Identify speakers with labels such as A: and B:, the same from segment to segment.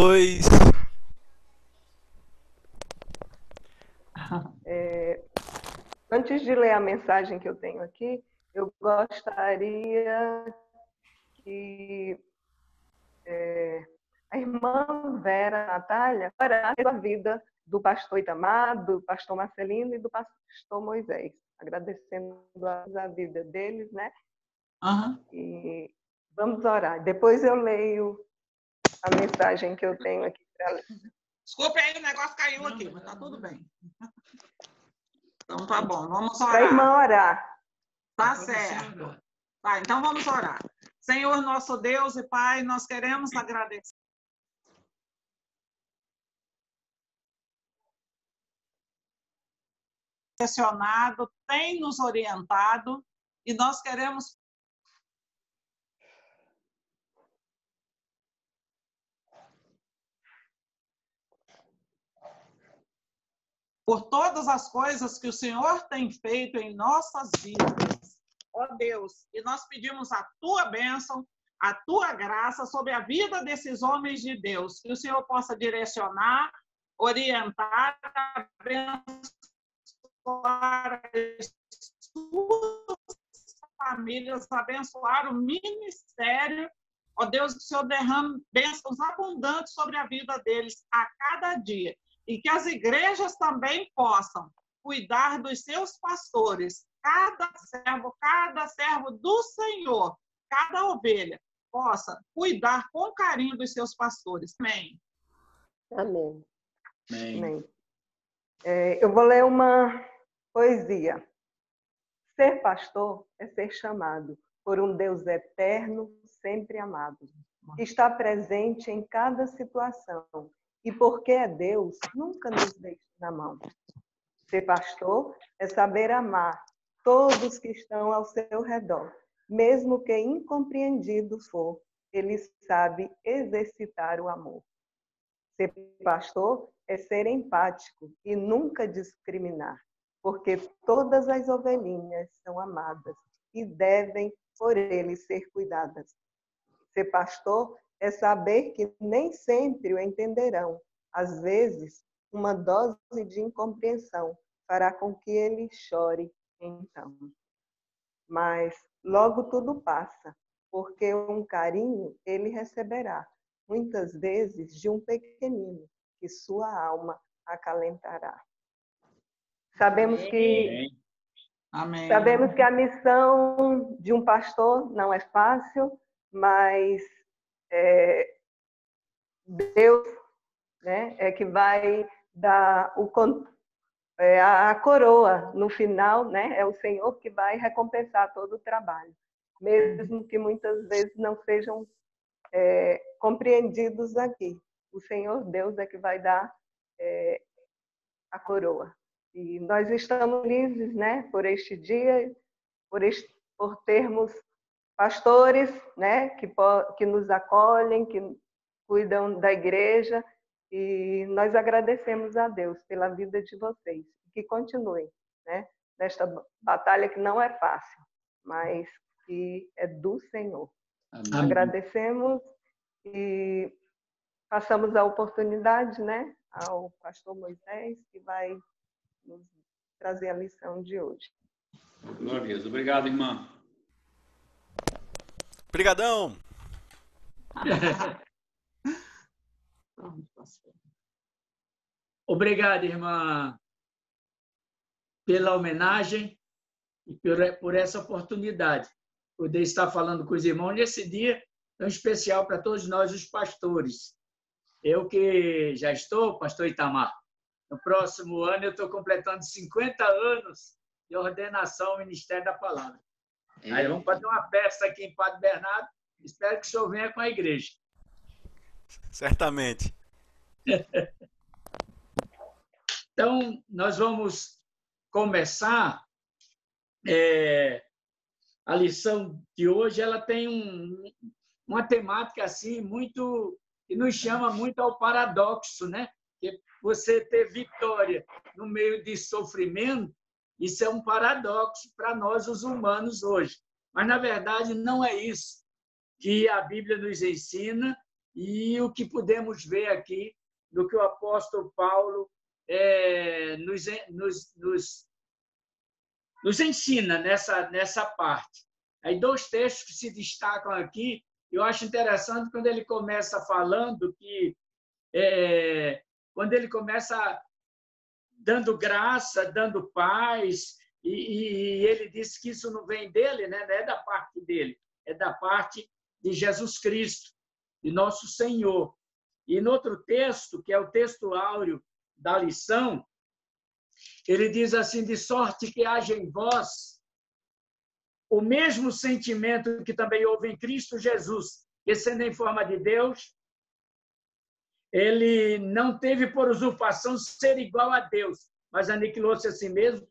A: 2.
B: Antes de ler a mensagem que eu tenho aqui, eu gostaria que a irmã Vera Natália orasse pela vida do pastor Itamar, do pastor Marcelino e do pastor Moisés, agradecendo a vida deles, né? E vamos orar. Depois eu leio a mensagem que eu tenho aqui para ler.
C: Desculpe aí, o negócio caiu aqui, mas tá tudo bem. Então tá bom, vamos orar.
B: Para a irmã orar.
C: Tá certo. Tá, então vamos orar. Senhor, nosso Deus e Pai, nós queremos agradecer. Direcionado, tem nos orientado e nós queremos por todas as coisas que o Senhor tem feito em nossas vidas, ó Deus, e nós pedimos a Tua bênção, a Tua graça sobre a vida desses homens de Deus, que o Senhor possa direcionar, orientar, abençoar as suas famílias, abençoar o ministério, ó Deus, que o Senhor derrame bênçãos abundantes sobre a vida deles a cada dia. E que as igrejas também possam cuidar dos seus pastores, cada servo do Senhor, cada ovelha, possa cuidar com carinho dos seus pastores. Amém.
B: Amém.
A: Amém.
B: Amém. Eu vou ler uma poesia. Ser pastor é ser chamado por um Deus eterno, sempre amado, que está presente em cada situação. E porque é Deus, nunca nos deixa na mão. Ser pastor é saber amar todos que estão ao seu redor. Mesmo que incompreendido for, ele sabe exercitar o amor. Ser pastor é ser empático e nunca discriminar, porque todas as ovelhinhas são amadas e devem, por ele, ser cuidadas. Ser pastor é saber que nem sempre o entenderão. Às vezes, uma dose de incompreensão fará com que ele chore então. Mas logo tudo passa, porque um carinho ele receberá, muitas vezes de um pequenino, que sua alma acalentará. Sabemos que
C: Amém.
B: Sabemos que a missão de um pastor não é fácil, mas Deus, né, é que vai dar a coroa no final, né? É o Senhor que vai recompensar todo o trabalho, mesmo que muitas vezes não sejam compreendidos aqui. O Senhor Deus é que vai dar a coroa. E nós estamos felizes, né, por este dia, por termos pastores, né, que nos acolhem, que cuidam da igreja, e nós agradecemos a Deus pela vida de vocês. Que continuem, né, nesta batalha que não é fácil, mas que é do Senhor.
A: Amém.
B: Agradecemos e passamos a oportunidade, né, ao pastor Moisés, que vai nos trazer a lição de hoje.
A: Glória a Deus. Obrigado, irmã. Obrigadão.
D: Obrigado, irmã, pela homenagem e por essa oportunidade. Poder estar falando com os irmãos nesse dia tão especial para todos nós, os pastores. Eu que já estou, pastor Itamar, no próximo ano eu estou completando 50 anos de ordenação ao Ministério da Palavra. Aí vamos fazer uma festa aqui em Padre Bernardo. Espero que o senhor venha com a igreja.
A: Certamente.
D: Então, nós vamos começar. A lição de hoje ela tem uma temática assim muito que nos chama muito ao paradoxo, né? Que você ter vitória no meio de sofrimento, isso é um paradoxo para nós os humanos hoje. Mas na verdade não é isso que a Bíblia nos ensina e o que podemos ver aqui no que o apóstolo Paulo nos ensina nessa parte. Aí 2 textos que se destacam aqui, eu acho interessante quando ele começa falando que, quando ele começa dando graça, dando paz, e ele disse que isso não vem dele, né? Não é da parte dele, é da parte de Jesus Cristo, de nosso Senhor. E no outro texto, que é o texto áureo da lição, ele diz assim: de sorte que haja em vós o mesmo sentimento que também houve em Cristo Jesus, que, sendo em forma de Deus, ele não teve por usurpação ser igual a Deus, mas aniquilou-se a si mesmo,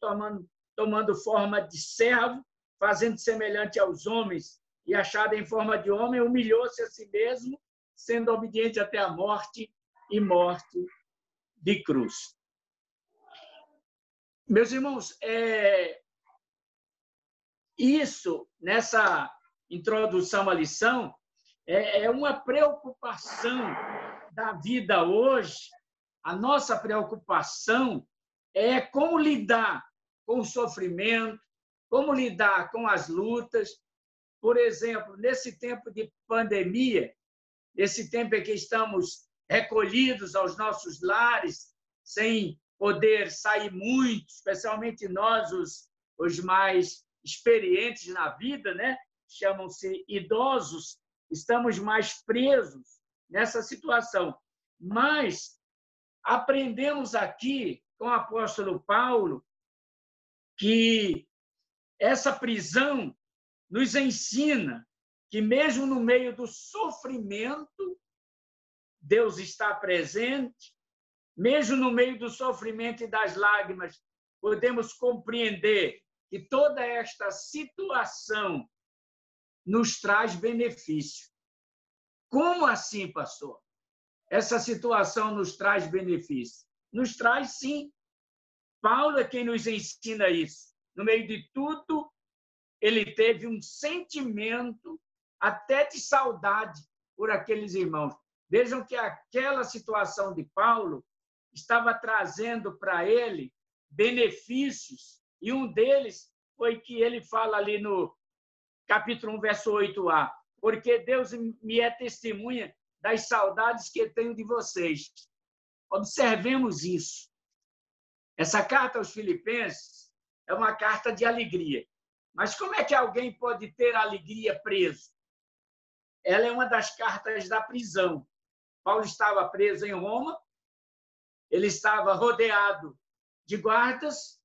D: tomando forma de servo, fazendo semelhante aos homens, e achado em forma de homem, humilhou-se a si mesmo, sendo obediente até a morte e morte de cruz. Meus irmãos, isso, nessa introdução à lição, é uma preocupação da vida hoje. A nossa preocupação é como lidar com o sofrimento, como lidar com as lutas. Por exemplo, nesse tempo de pandemia, nesse tempo em que estamos recolhidos aos nossos lares, sem poder sair muito, especialmente nós, os mais experientes na vida, né? Chamam-se idosos, estamos mais presos nessa situação. Mas aprendemos aqui com o apóstolo Paulo que essa prisão nos ensina que, mesmo no meio do sofrimento, Deus está presente. Mesmo no meio do sofrimento e das lágrimas, podemos compreender que toda esta situação nos traz benefício. Como assim, pastor? Essa situação nos traz benefício? Nos traz, sim. Paulo é quem nos ensina isso. No meio de tudo, ele teve um sentimento até de saudade por aqueles irmãos. Vejam que aquela situação de Paulo estava trazendo para ele benefícios, e um deles foi que ele fala ali no capítulo 1, verso 8a, porque Deus me é testemunha das saudades que tenho de vocês. Observemos isso. Essa carta aos Filipenses é uma carta de alegria. Mas como é que alguém pode ter alegria preso? Ela é uma das cartas da prisão. Paulo estava preso em Roma, ele estava rodeado de guardas,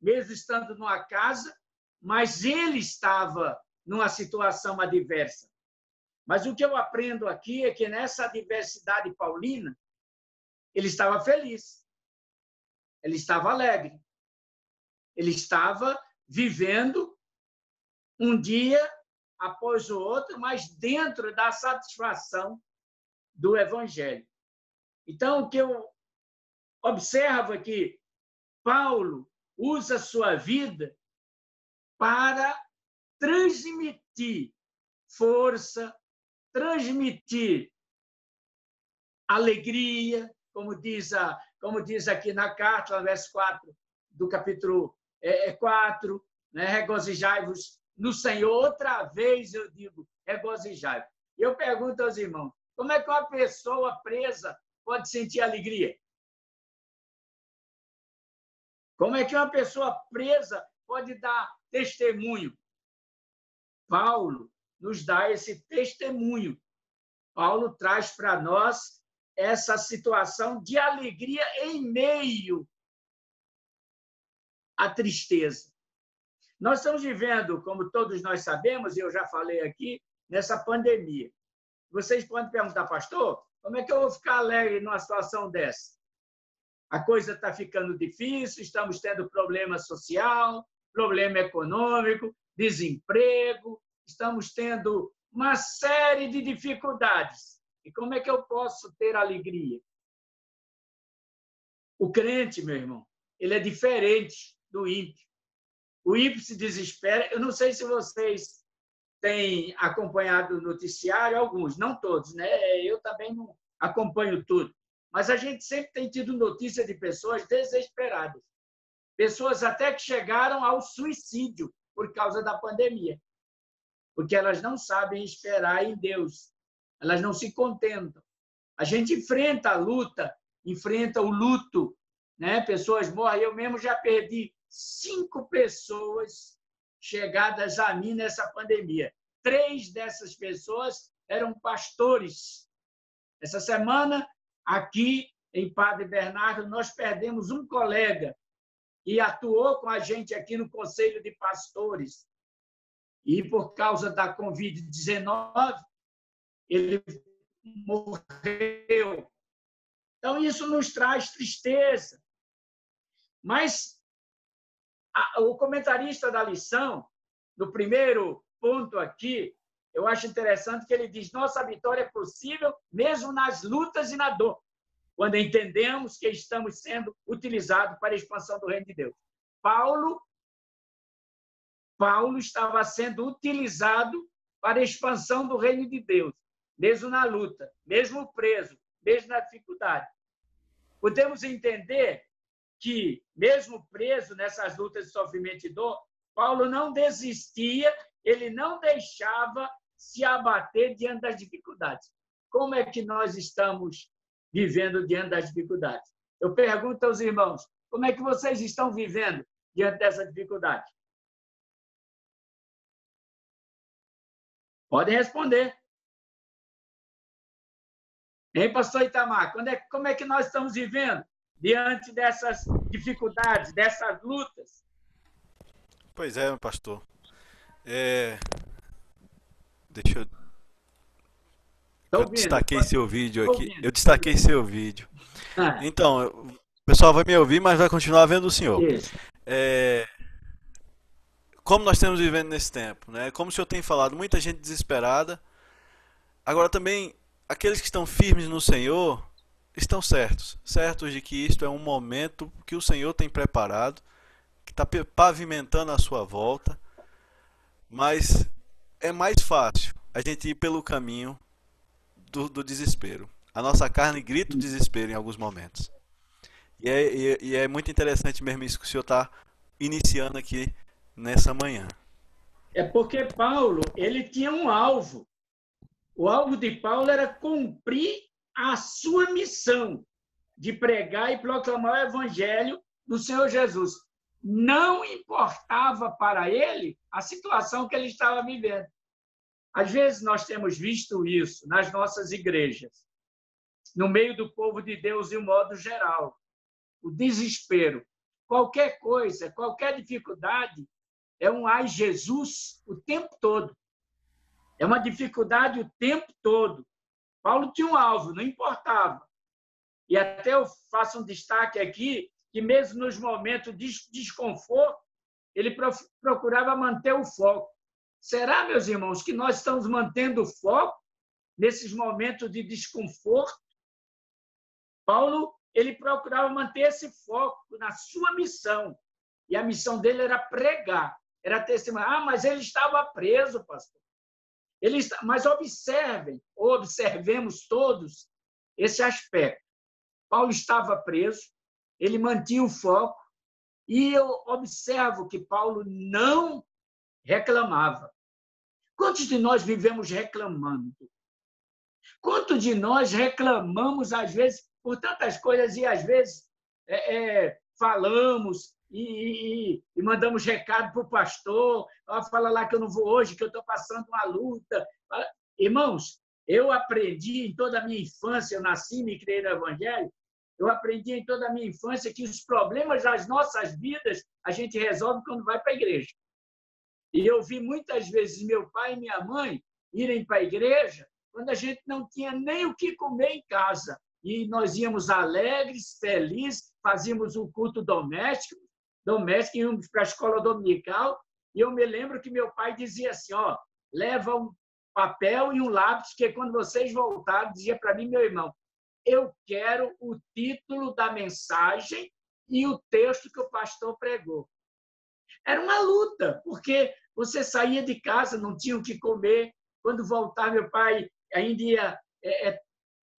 D: mesmo estando numa casa, mas ele estava numa situação adversa. Mas o que eu aprendo aqui é que nessa adversidade paulina, ele estava feliz, ele estava alegre, ele estava vivendo um dia após o outro, mas dentro da satisfação do Evangelho. Então, o que eu observo é que Paulo usa sua vida para transmitir força, transmitir alegria, como diz aqui na carta, no verso 4 do capítulo 4, né? Regozijai-vos no Senhor. Outra vez eu digo, regozijai-vos. Eu pergunto aos irmãos, como é que uma pessoa presa pode sentir alegria? Como é que uma pessoa presa pode dar testemunho? Paulo nos dá esse testemunho. Paulo traz para nós essa situação de alegria em meio à tristeza. Nós estamos vivendo, como todos nós sabemos, e eu já falei aqui, nessa pandemia. Vocês podem perguntar, pastor, como é que eu vou ficar alegre numa situação dessa? A coisa está ficando difícil, estamos tendo problema social, problema econômico, desemprego, estamos tendo uma série de dificuldades. E como é que eu posso ter alegria? O crente, meu irmão, ele é diferente do ímpio. O ímpio se desespera. Eu não sei se vocês têm acompanhado o noticiário, alguns, não todos, né? Eu também não acompanho tudo, mas a gente sempre tem tido notícia de pessoas desesperadas, pessoas até que chegaram ao suicídio por causa da pandemia, porque elas não sabem esperar em Deus, elas não se contentam. A gente enfrenta a luta, enfrenta o luto, né? Pessoas morrem. Eu mesmo já perdi 5 pessoas chegadas a mim nessa pandemia. 3 dessas pessoas eram pastores. Essa semana, aqui em Padre Bernardo, nós perdemos um colega que atuou com a gente aqui no Conselho de Pastores. E, por causa da Covid-19, ele morreu. Então, isso nos traz tristeza. Mas o comentarista da lição, no primeiro ponto aqui, eu acho interessante que ele diz: nossa vitória é possível mesmo nas lutas e na dor, quando entendemos que estamos sendo utilizados para a expansão do reino de Deus. Paulo estava sendo utilizado para a expansão do reino de Deus, mesmo na luta, mesmo preso, mesmo na dificuldade. Podemos entender que, mesmo preso nessas lutas de sofrimento e dor, Paulo não desistia, ele não deixava se abater diante das dificuldades. Como é que nós estamos vivendo diante das dificuldades? Eu pergunto aos irmãos, como é que vocês estão vivendo diante dessa dificuldade? Podem responder. Hein, pastor Itamar? Como é que nós estamos vivendo diante dessas dificuldades, dessas lutas?
E: Pois é, pastor. Deixa eu... Eu destaquei seu vídeo aqui. Eu destaquei seu vídeo. Então, o pessoal vai me ouvir, mas vai continuar vendo o senhor.
D: Isso.
E: Como nós estamos vivendo nesse tempo, né? Como o senhor tem falado, muita gente desesperada. Agora também, aqueles que estão firmes no Senhor estão certos de que isto é um momento que o Senhor tem preparado, que está pavimentando a sua volta, mas é mais fácil a gente ir pelo caminho do desespero. A nossa carne grita o desespero em alguns momentos. E é muito interessante mesmo isso que o senhor está iniciando aqui nessa manhã.
D: É porque Paulo, ele tinha um alvo. O alvo de Paulo era cumprir a sua missão de pregar e proclamar o evangelho do Senhor Jesus. Não importava para ele a situação que ele estava vivendo. Às vezes nós temos visto isso nas nossas igrejas, no meio do povo de Deus de um modo geral. O desespero. Qualquer coisa, qualquer dificuldade é um ai Jesus o tempo todo. É uma dificuldade o tempo todo. Paulo tinha um alvo, não importava. E até eu faço um destaque aqui, que mesmo nos momentos de desconforto, ele procurava manter o foco. Será, meus irmãos, que nós estamos mantendo o foco nesses momentos de desconforto? Paulo, ele procurava manter esse foco na sua missão. E a missão dele era pregar, era testemunhar. Mas ele estava preso, pastor. Mas observemos todos esse aspecto. Paulo estava preso, ele mantinha o foco, e eu observo que Paulo não reclamava. Quantos de nós vivemos reclamando? Quantos de nós reclamamos, às vezes, por tantas coisas, e às vezes falamos e mandamos recado para o pastor, fala lá que eu não vou hoje, que eu estou passando uma luta. Irmãos, eu aprendi em toda a minha infância, eu nasci e me criei no Evangelho, eu aprendi em toda a minha infância que os problemas das nossas vidas a gente resolve quando vai para a igreja. E eu vi muitas vezes meu pai e minha mãe irem para a igreja quando a gente não tinha nem o que comer em casa. E nós íamos alegres, felizes, fazíamos o culto doméstico, íamos para a escola dominical, e eu me lembro que meu pai dizia assim, leva um papel e um lápis, que quando vocês voltarem, dizia para mim, meu irmão, eu quero o título da mensagem e o texto que o pastor pregou. Era uma luta, porque você saía de casa, não tinha o que comer. Quando voltava, meu pai ainda ia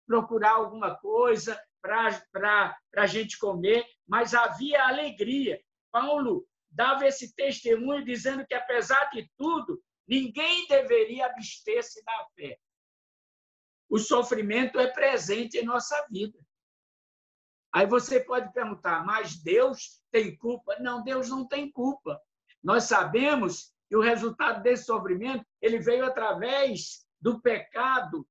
D: procurar alguma coisa para a gente comer, mas havia alegria. Paulo dava esse testemunho dizendo que, apesar de tudo, ninguém deveria abster-se da fé. O sofrimento é presente em nossa vida. Aí você pode perguntar, mas Deus tem culpa? Não, Deus não tem culpa. Nós sabemos que o resultado desse sofrimento ele veio através do pecado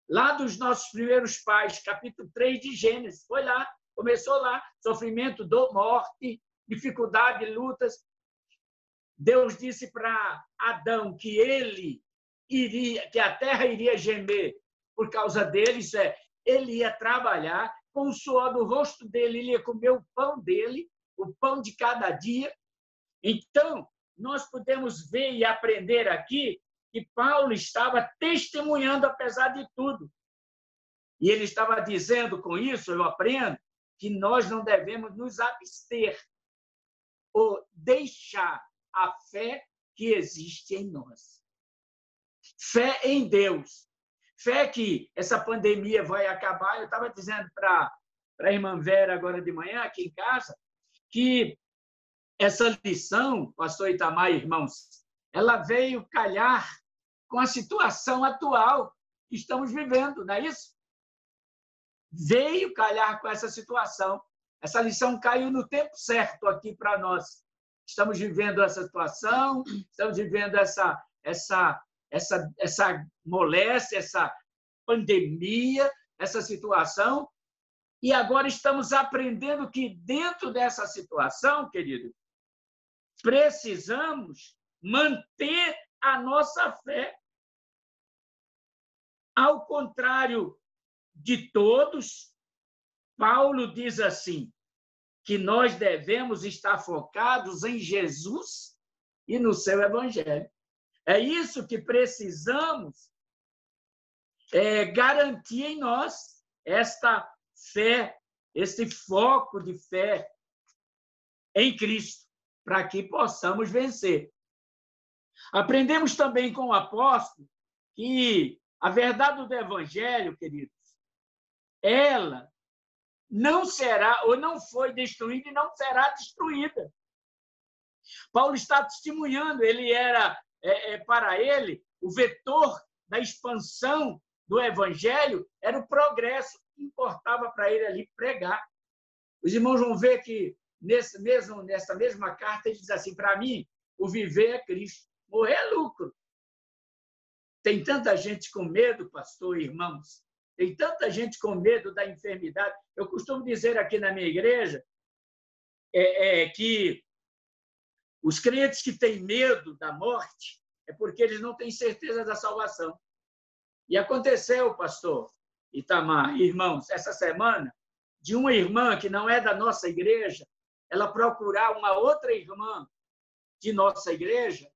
D: lá dos nossos primeiros pais, capítulo 3 de Gênesis. Foi lá, começou lá. Sofrimento, dor, morte, dificuldade, lutas. Deus disse para Adão que que a terra iria gemer por causa deles, ele ia trabalhar, com o suor do rosto dele, ele ia comer o pão dele, o pão de cada dia. Então, nós podemos ver e aprender aqui que Paulo estava testemunhando apesar de tudo. E ele estava dizendo com isso, eu aprendo, que nós não devemos nos abster ou deixar a fé que existe em nós. Fé em Deus. Fé que essa pandemia vai acabar. Eu estava dizendo para a irmã Vera agora de manhã, aqui em casa, que essa lição, pastor Itamar e irmãos, ela veio calhar com a situação atual que estamos vivendo, não é isso? Veio calhar com essa situação. Essa lição caiu no tempo certo aqui para nós. Estamos vivendo essa situação, estamos vivendo essa moléstia, essa pandemia, essa situação, e agora estamos aprendendo que dentro dessa situação, querido, precisamos manter a nossa fé. Ao contrário de todos, Paulo diz assim, que nós devemos estar focados em Jesus e no seu evangelho. É isso que precisamos garantir em nós, esta fé, esse foco de fé em Cristo, para que possamos vencer. Aprendemos também com o apóstolo que a verdade do evangelho, queridos, ela não será ou não foi destruída e não será destruída. Paulo está testemunhando, ele era, para ele, o vetor da expansão do evangelho era o progresso, que importava para ele ali pregar. Os irmãos vão ver que nessa mesma carta ele diz assim, para mim, o viver é Cristo, morrer é lucro. Tem tanta gente com medo, pastor e irmãos, tem tanta gente com medo da enfermidade. Eu costumo dizer aqui na minha igreja que os crentes que têm medo da morte é porque eles não têm certeza da salvação. E aconteceu, pastor Itamar, irmãos, essa semana, de uma irmã que não é da nossa igreja, ela procurar uma outra irmã de nossa igreja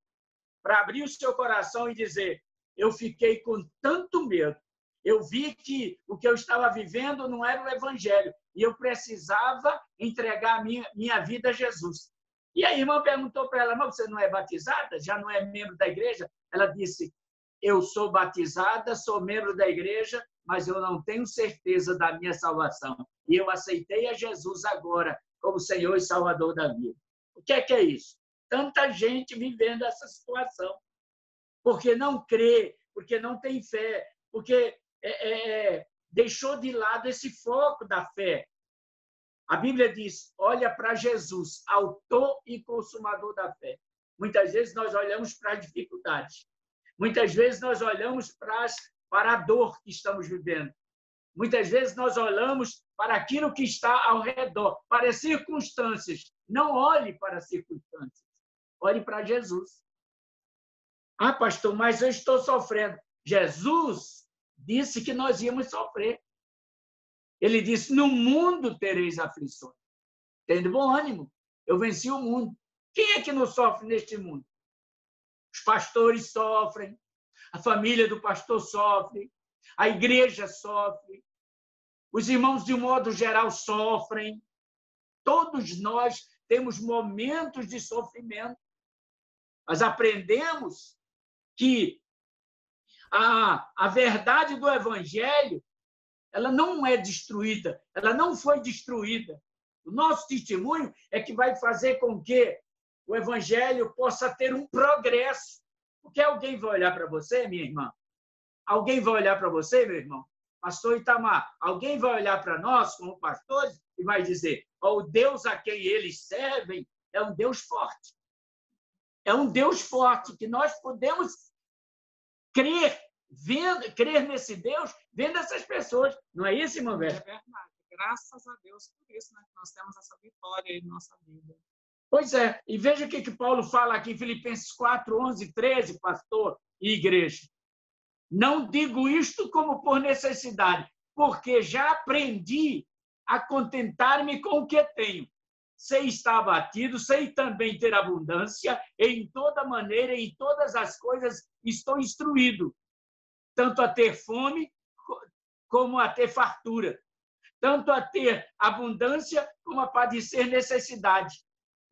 D: para abrir o seu coração e dizer, eu fiquei com tanto medo, eu vi que o que eu estava vivendo não era o evangelho e eu precisava entregar minha vida a Jesus. E a irmã perguntou para ela, mas você não é batizada? Já não é membro da igreja? Ela disse, eu sou batizada, sou membro da igreja, mas eu não tenho certeza da minha salvação. E eu aceitei a Jesus agora como Senhor e Salvador da vida. O que é isso? Tanta gente vivendo essa situação. Porque não crê, porque não tem fé, porque deixou de lado esse foco da fé. A Bíblia diz, olha para Jesus, autor e consumador da fé. Muitas vezes nós olhamos para as dificuldades. Muitas vezes nós olhamos para a dor que estamos vivendo. Muitas vezes nós olhamos para aquilo que está ao redor, para as circunstâncias. Não olhe para as circunstâncias. Olhe para Jesus. Ah, pastor, mas eu estou sofrendo. Jesus disse que nós íamos sofrer. Ele disse, no mundo tereis aflições. Tendo bom ânimo, eu venci o mundo. Quem é que não sofre neste mundo? Os pastores sofrem, a família do pastor sofre, a igreja sofre, os irmãos, de um modo geral, sofrem. Todos nós temos momentos de sofrimento. Nós aprendemos que a verdade do Evangelho, ela não é destruída, ela não foi destruída. O nosso testemunho é que vai fazer com que o Evangelho possa ter um progresso. Porque alguém vai olhar para você, minha irmã? Alguém vai olhar para você, meu irmão? Pastor Itamar, alguém vai olhar para nós, como pastores, e vai dizer: o Deus a quem eles servem é um Deus forte. É um Deus forte, que nós podemos crer nesse Deus, vendo essas pessoas. Não é isso, irmã Vera?
C: É verdade. Graças a Deus por isso, né, que nós temos essa vitória em nossa vida.
D: Pois é. E veja o que Paulo fala aqui em Filipenses 4, 11 e 13, pastor e igreja. Não digo isto como por necessidade, porque já aprendi a contentar-me com o que tenho. Sei estar abatido, sei também ter abundância, em toda maneira, em todas as coisas estou instruído, tanto a ter fome como a ter fartura, tanto a ter abundância como a padecer necessidade.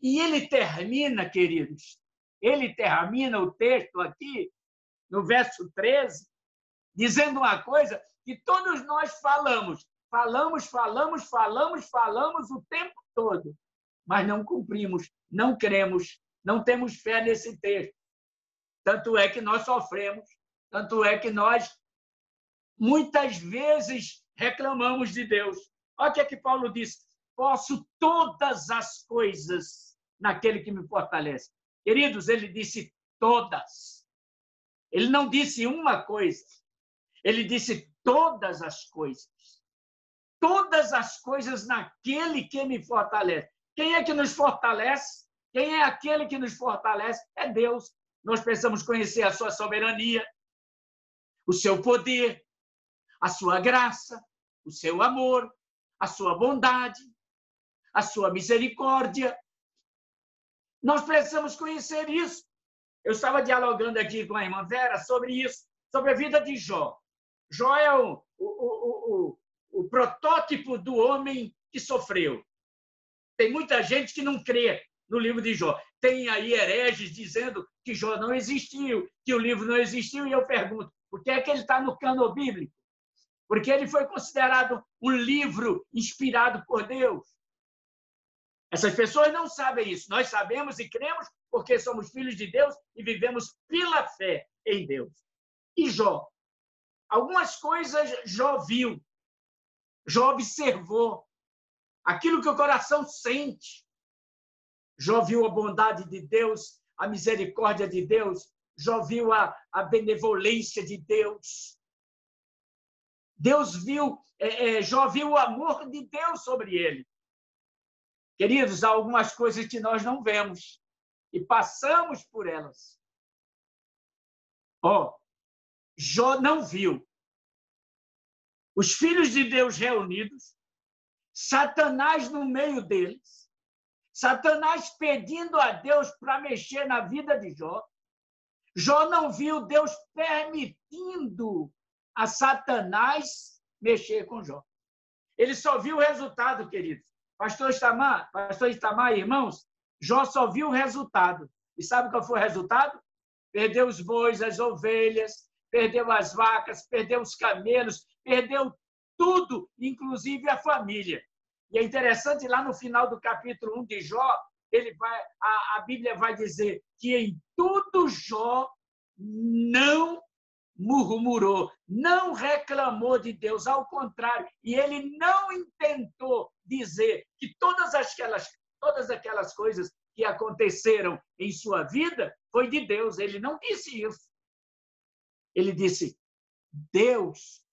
D: E ele termina, queridos, ele termina o texto aqui, no verso 13, dizendo uma coisa que todos nós falamos o tempo todo, mas não cumprimos, não cremos, não temos fé nesse texto. Tanto é que nós sofremos, tanto é que nós muitas vezes reclamamos de Deus. Olha o que Paulo diz: posso todas as coisas naquele que me fortalece. Queridos, ele disse todas. Ele não disse uma coisa. Ele disse todas as coisas. Todas as coisas naquele que me fortalece. Quem é que nos fortalece? Quem é aquele que nos fortalece? É Deus. Nós precisamos conhecer a sua soberania, o seu poder, a sua graça, o seu amor, a sua bondade, a sua misericórdia. Nós precisamos conhecer isso. Eu estava dialogando aqui com a irmã Vera sobre isso, sobre a vida de Jó. Jó é o protótipo do homem que sofreu. Tem muita gente que não crê no livro de Jó. Tem aí hereges dizendo que Jó não existiu, que o livro não existiu, e eu pergunto, por que é que ele está no cânon bíblico? Porque ele foi considerado um livro inspirado por Deus. Essas pessoas não sabem isso. Nós sabemos e cremos porque somos filhos de Deus e vivemos pela fé em Deus. E Jó? Algumas coisas Jó viu. Jó observou aquilo que o coração sente. Jó viu a bondade de Deus, a misericórdia de Deus. Jó viu a benevolência de Deus. Jó viu o amor de Deus sobre ele. Queridos, há algumas coisas que nós não vemos e passamos por elas. Jó não viu os filhos de Deus reunidos, Satanás no meio deles, Satanás pedindo a Deus para mexer na vida de Jó. Jó não viu Deus permitindo a Satanás mexer com Jó. Ele só viu o resultado, queridos. Pastor Itamar, irmãos, Jó só viu o resultado. E sabe qual foi o resultado? Perdeu os bois, as ovelhas, perdeu as vacas, perdeu os camelos, perdeu tudo, inclusive a família. E é interessante, lá no final do capítulo 1 de Jó, a Bíblia vai dizer que em tudo Jó não murmurou, não reclamou de Deus, ao contrário, e ele não intentou dizer que todas aquelas coisas que aconteceram em sua vida foi de Deus. Ele não disse isso. Ele disse: Deus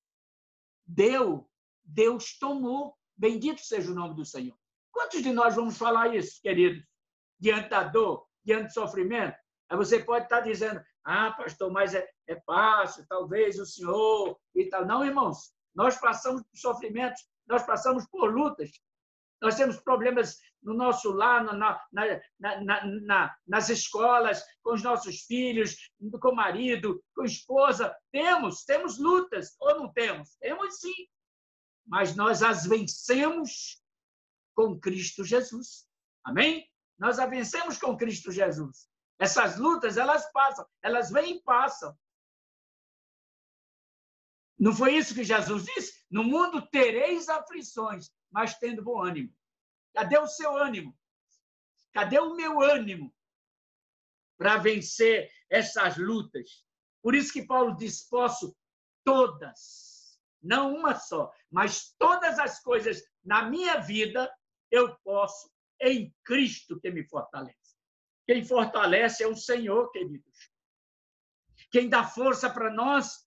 D: deu, Deus tomou. Bendito seja o nome do Senhor. Quantos de nós vamos falar isso, queridos? Diante da dor, diante do sofrimento? Aí você pode estar dizendo: pastor, mas é fácil, talvez o senhor e tal. Não, irmãos, nós passamos por sofrimentos, nós passamos por lutas. Nós temos problemas no nosso lar, nas escolas, com os nossos filhos, com o marido, com a esposa. Temos lutas, ou não temos? Temos sim. Mas nós as vencemos com Cristo Jesus. Amém? Nós a vencemos com Cristo Jesus. Essas lutas, elas passam, elas vêm e passam. Não foi isso que Jesus disse? No mundo tereis aflições, mas tendo bom ânimo. Cadê o seu ânimo? Cadê o meu ânimo para vencer essas lutas? Por isso que Paulo diz, posso todas, não uma só, mas todas as coisas na minha vida eu posso em Cristo que me fortalece. Quem fortalece é o Senhor, queridos. Quem dá força para nós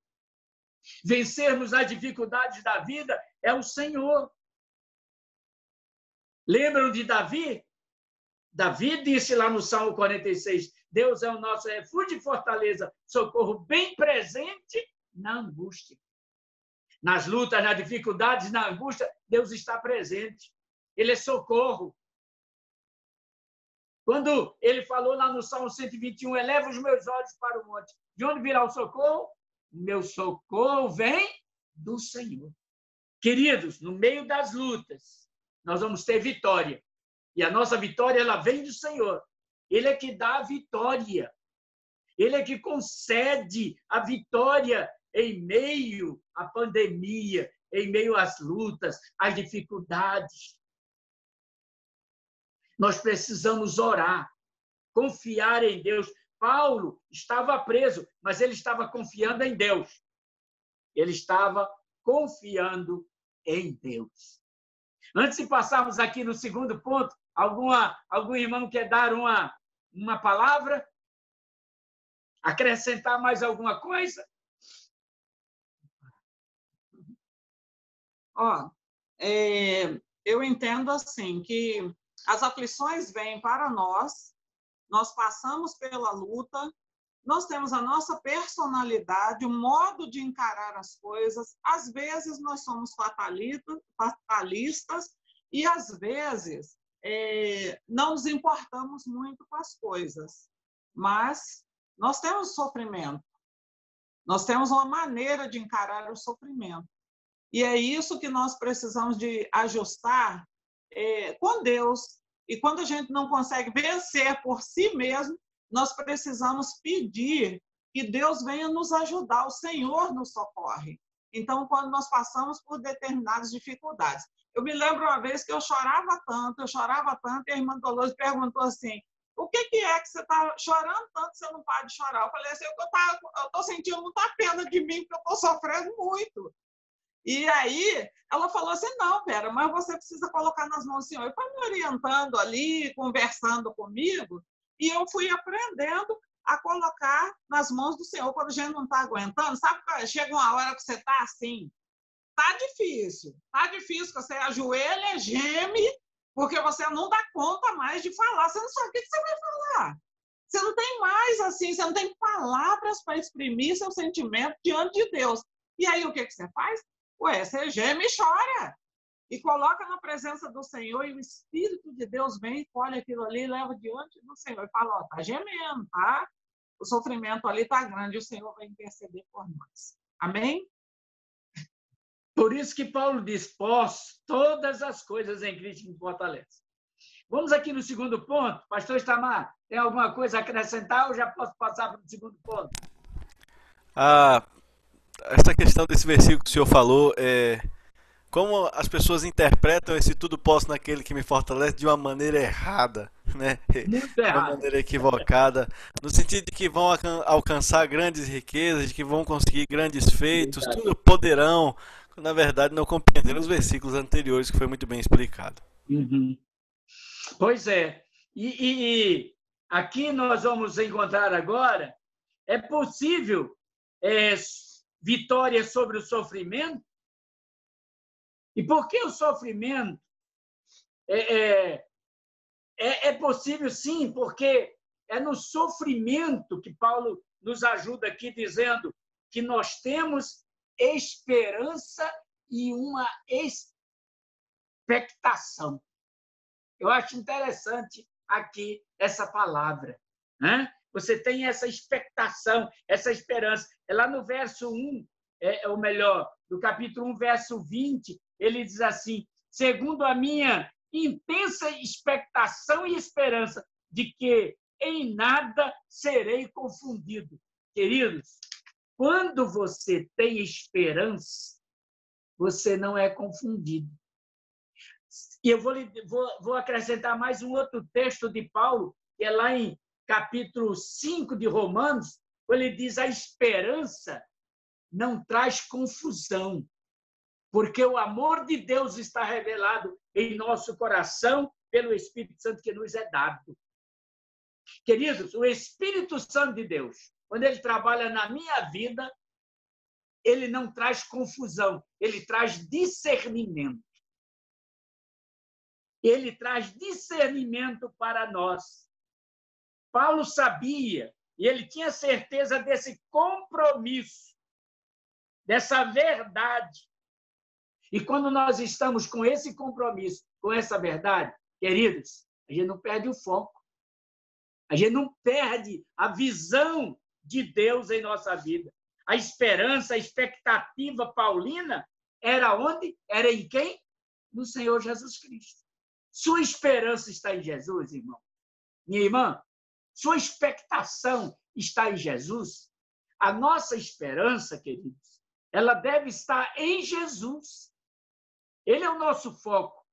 D: vencermos as dificuldades da vida é o Senhor. Lembram de Davi? Davi disse lá no Salmo 46, Deus é o nosso refúgio e fortaleza, socorro bem presente na angústia. Nas lutas, nas dificuldades, na angústia, Deus está presente. Ele é socorro. Quando ele falou lá no Salmo 121, eleva os meus olhos para o monte. De onde virá o socorro? Meu socorro vem do Senhor. Queridos, no meio das lutas, nós vamos ter vitória. E a nossa vitória, ela vem do Senhor. Ele é que dá a vitória. Ele é que concede a vitória em meio à pandemia, em meio às lutas, às dificuldades. Nós precisamos orar, confiar em Deus. Paulo estava preso, mas ele estava confiando em Deus. Ele estava confiando em Deus. Antes de passarmos aqui no segundo ponto, algum irmão quer dar uma palavra? Acrescentar mais alguma coisa?
C: Eu entendo assim que as aflições vêm para nós passamos pela luta, nós temos a nossa personalidade, o modo de encarar as coisas. Às vezes nós somos fatalistas e às vezes não nos importamos muito com as coisas. Mas nós temos sofrimento, nós temos uma maneira de encarar o sofrimento. E é isso que nós precisamos de ajustar com Deus. E quando a gente não consegue vencer por si mesmo, nós precisamos pedir que Deus venha nos ajudar, o Senhor nos socorre. Então, quando nós passamos por determinadas dificuldades. Eu me lembro uma vez que eu chorava tanto, e a irmã Dolores perguntou assim, o que é que você está chorando tanto, você não para de chorar? Eu falei assim, eu estou sentindo muita pena de mim, porque eu estou sofrendo muito. E aí, ela falou assim, não, Vera, mas você precisa colocar nas mãos do Senhor. Eu fui me orientando ali, conversando comigo, e eu fui aprendendo a colocar nas mãos do Senhor. Quando a gente não está aguentando, sabe que chega uma hora que você está assim, está difícil, que você ajoelha, geme, porque você não dá conta mais de falar, você não sabe o que você vai falar. Você não tem mais, assim, você não tem palavras para exprimir seu sentimento diante de Deus. E aí, o que você faz? Você geme e chora. E coloca na presença do Senhor e o Espírito de Deus vem, colhe aquilo ali e leva diante do Senhor. E fala, tá gemendo, tá? O sofrimento ali tá grande e o Senhor vai interceder por nós. Amém?
D: Por isso que Paulo diz, posso todas as coisas em Cristo que me fortalece. Vamos aqui no segundo ponto. Pastor Itamar, tem alguma coisa a acrescentar ou já posso passar para o segundo ponto?
E: Essa questão desse versículo que o senhor falou, como as pessoas interpretam esse tudo posso naquele que me fortalece de uma maneira errada, né?
D: Muito errado.
E: De uma maneira equivocada, no sentido de que vão alcançar grandes riquezas, de que vão conseguir grandes feitos, tudo poderão, na verdade não compreenderam os versículos anteriores, que foi muito bem explicado.
D: Uhum. Pois é. E aqui nós vamos encontrar agora, é possível vitória sobre o sofrimento. E por que o sofrimento? É possível, sim, porque é no sofrimento que Paulo nos ajuda aqui, dizendo que nós temos esperança e uma expectação. Eu acho interessante aqui essa palavra, né? Você tem essa expectação, essa esperança. É lá no verso 1, ou melhor, do capítulo 1, verso 20, ele diz assim, segundo a minha intensa expectação e esperança de que em nada serei confundido. Queridos, quando você tem esperança, você não é confundido. E eu vou acrescentar mais um outro texto de Paulo, que é lá em capítulo 5 de Romanos, quando ele diz: a esperança não traz confusão, porque o amor de Deus está revelado em nosso coração pelo Espírito Santo que nos é dado. Queridos, o Espírito Santo de Deus, quando ele trabalha na minha vida, ele não traz confusão, ele traz discernimento. Ele traz discernimento para nós. Paulo sabia, e ele tinha certeza desse compromisso, dessa verdade. E quando nós estamos com esse compromisso, com essa verdade, queridos, a gente não perde o foco. A gente não perde a visão de Deus em nossa vida. A esperança, a expectativa paulina era onde? Era em quem? No Senhor Jesus Cristo. Sua esperança está em Jesus, irmão. Minha irmã, sua expectação está em Jesus. A nossa esperança, queridos, ela deve estar em Jesus. Ele é o nosso foco.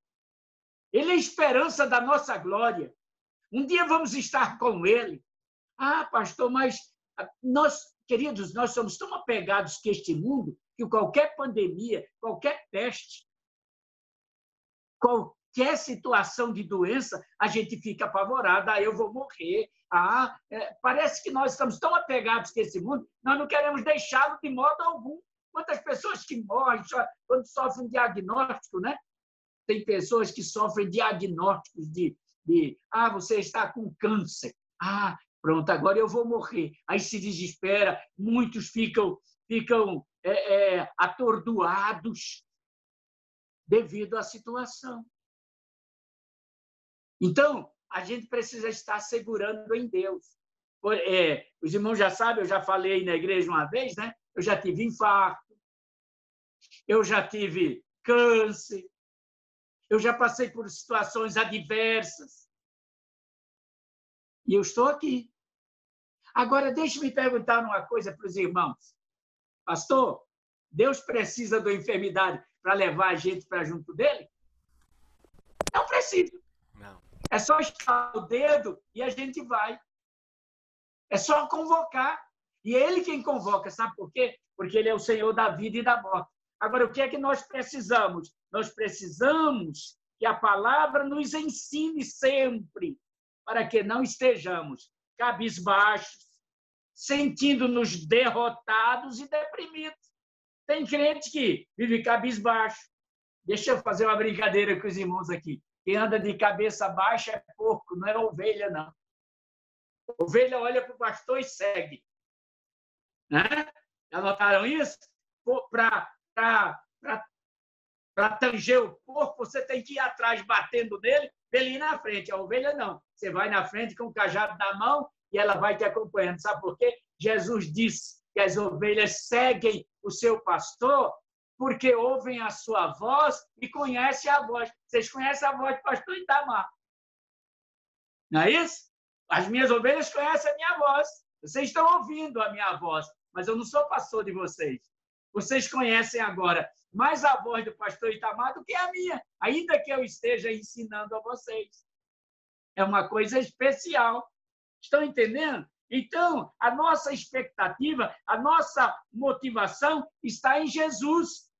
D: Ele é a esperança da nossa glória. Um dia vamos estar com Ele. Ah, pastor, mas nós, queridos, nós somos tão apegados que este mundo, que qualquer pandemia, qualquer peste, qualquer situação de doença, a gente fica apavorado. Ah, eu vou morrer. Parece que nós estamos tão apegados com esse mundo, nós não queremos deixá-lo de modo algum. Quantas pessoas que morrem quando sofrem diagnóstico, né? Tem pessoas que sofrem diagnósticos de você está com câncer. Pronto, agora eu vou morrer. Aí se desespera, muitos ficam atordoados devido à situação. Então, a gente precisa estar segurando em Deus. Os irmãos já sabem, eu já falei na igreja uma vez, né? Eu já tive infarto, eu já tive câncer, eu já passei por situações adversas. E eu estou aqui. Agora, deixe-me perguntar uma coisa para os irmãos. Pastor, Deus precisa da enfermidade para levar a gente para junto dele? Não precisa.
E: Não.
D: É só estalar o dedo e a gente vai. É só convocar. E é Ele quem convoca, sabe por quê? Porque Ele é o Senhor da vida e da morte. Agora, o que é que nós precisamos? Nós precisamos que a palavra nos ensine sempre, para que não estejamos cabisbaixos, sentindo-nos derrotados e deprimidos. Tem crente que vive cabisbaixo. Deixa eu fazer uma brincadeira com os irmãos aqui. Quem anda de cabeça baixa é porco, não é ovelha, não. Ovelha olha para o pastor e segue. Né? Já notaram isso? Para tanger o porco, você tem que ir atrás, batendo nele, para ele ir na frente. A ovelha não. Você vai na frente com o cajado na mão e ela vai te acompanhando. Sabe por quê? Jesus disse que as ovelhas seguem o seu pastor porque ouvem a sua voz e conhecem a voz. Vocês conhecem a voz do pastor Itamar. Não é isso? As minhas ovelhas conhecem a minha voz. Vocês estão ouvindo a minha voz, mas eu não sou pastor de vocês. Vocês conhecem agora mais a voz do pastor Itamar do que a minha, ainda que eu esteja ensinando a vocês. É uma coisa especial. Estão entendendo? Então, a nossa expectativa, a nossa motivação está em Jesus.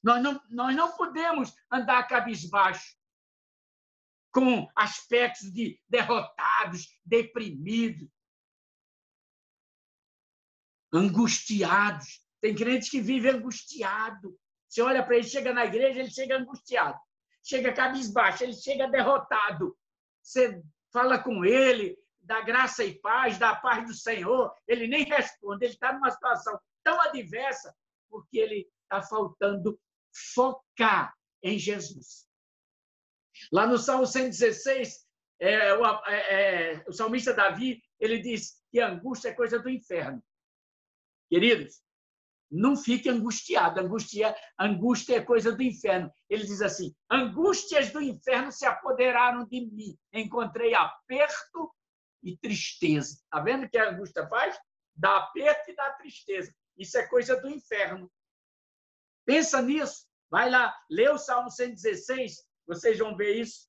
D: Nós não podemos andar cabisbaixo, com aspectos de derrotados, deprimidos, angustiados. Tem crentes que vivem angustiado. Você olha para ele, chega na igreja, ele chega angustiado. Chega cabisbaixo, ele chega derrotado. Você fala com ele, dá graça e paz, dá a paz do Senhor, ele nem responde. Ele está numa situação tão adversa porque ele está faltando focar em Jesus. Lá no Salmo 116, o salmista Davi, ele diz que a angústia é coisa do inferno. Queridos, não fique angustiado. Angústia é coisa do inferno. Ele diz assim: angústias do inferno se apoderaram de mim. Encontrei aperto e tristeza. Está vendo o que a angústia faz? Dá aperto e dá tristeza. Isso é coisa do inferno. Pensa nisso. Vai lá, lê o Salmo 116, vocês vão ver isso.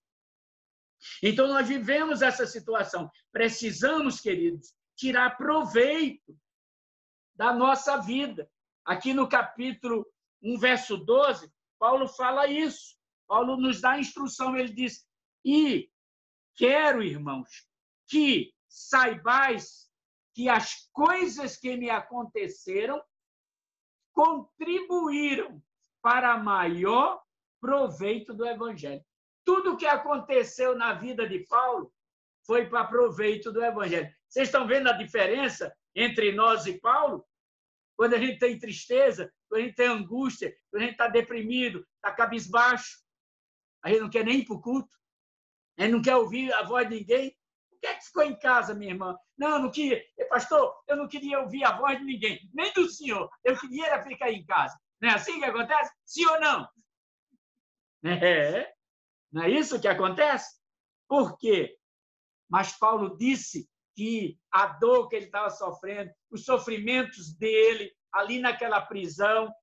D: Então, nós vivemos essa situação. Precisamos, queridos, tirar proveito da nossa vida. Aqui no capítulo 1, verso 12, Paulo fala isso. Paulo nos dá a instrução, ele diz: e quero, irmãos, que saibais que as coisas que me aconteceram contribuíram para maior proveito do Evangelho. Tudo o que aconteceu na vida de Paulo foi para proveito do Evangelho. Vocês estão vendo a diferença entre nós e Paulo? Quando a gente tem tristeza, quando a gente tem angústia, quando a gente está deprimido, está cabisbaixo, a gente não quer nem ir para o culto, a gente não quer ouvir a voz de ninguém. Por que é que ficou em casa, minha irmã? Não, eu não queria. Pastor, eu não queria ouvir a voz de ninguém, nem do senhor. Eu queria era ficar em casa. Não é assim que acontece? Sim ou não? Não é isso que acontece? Por quê? Mas Paulo disse que a dor que ele estava sofrendo, os sofrimentos dele ali naquela prisão,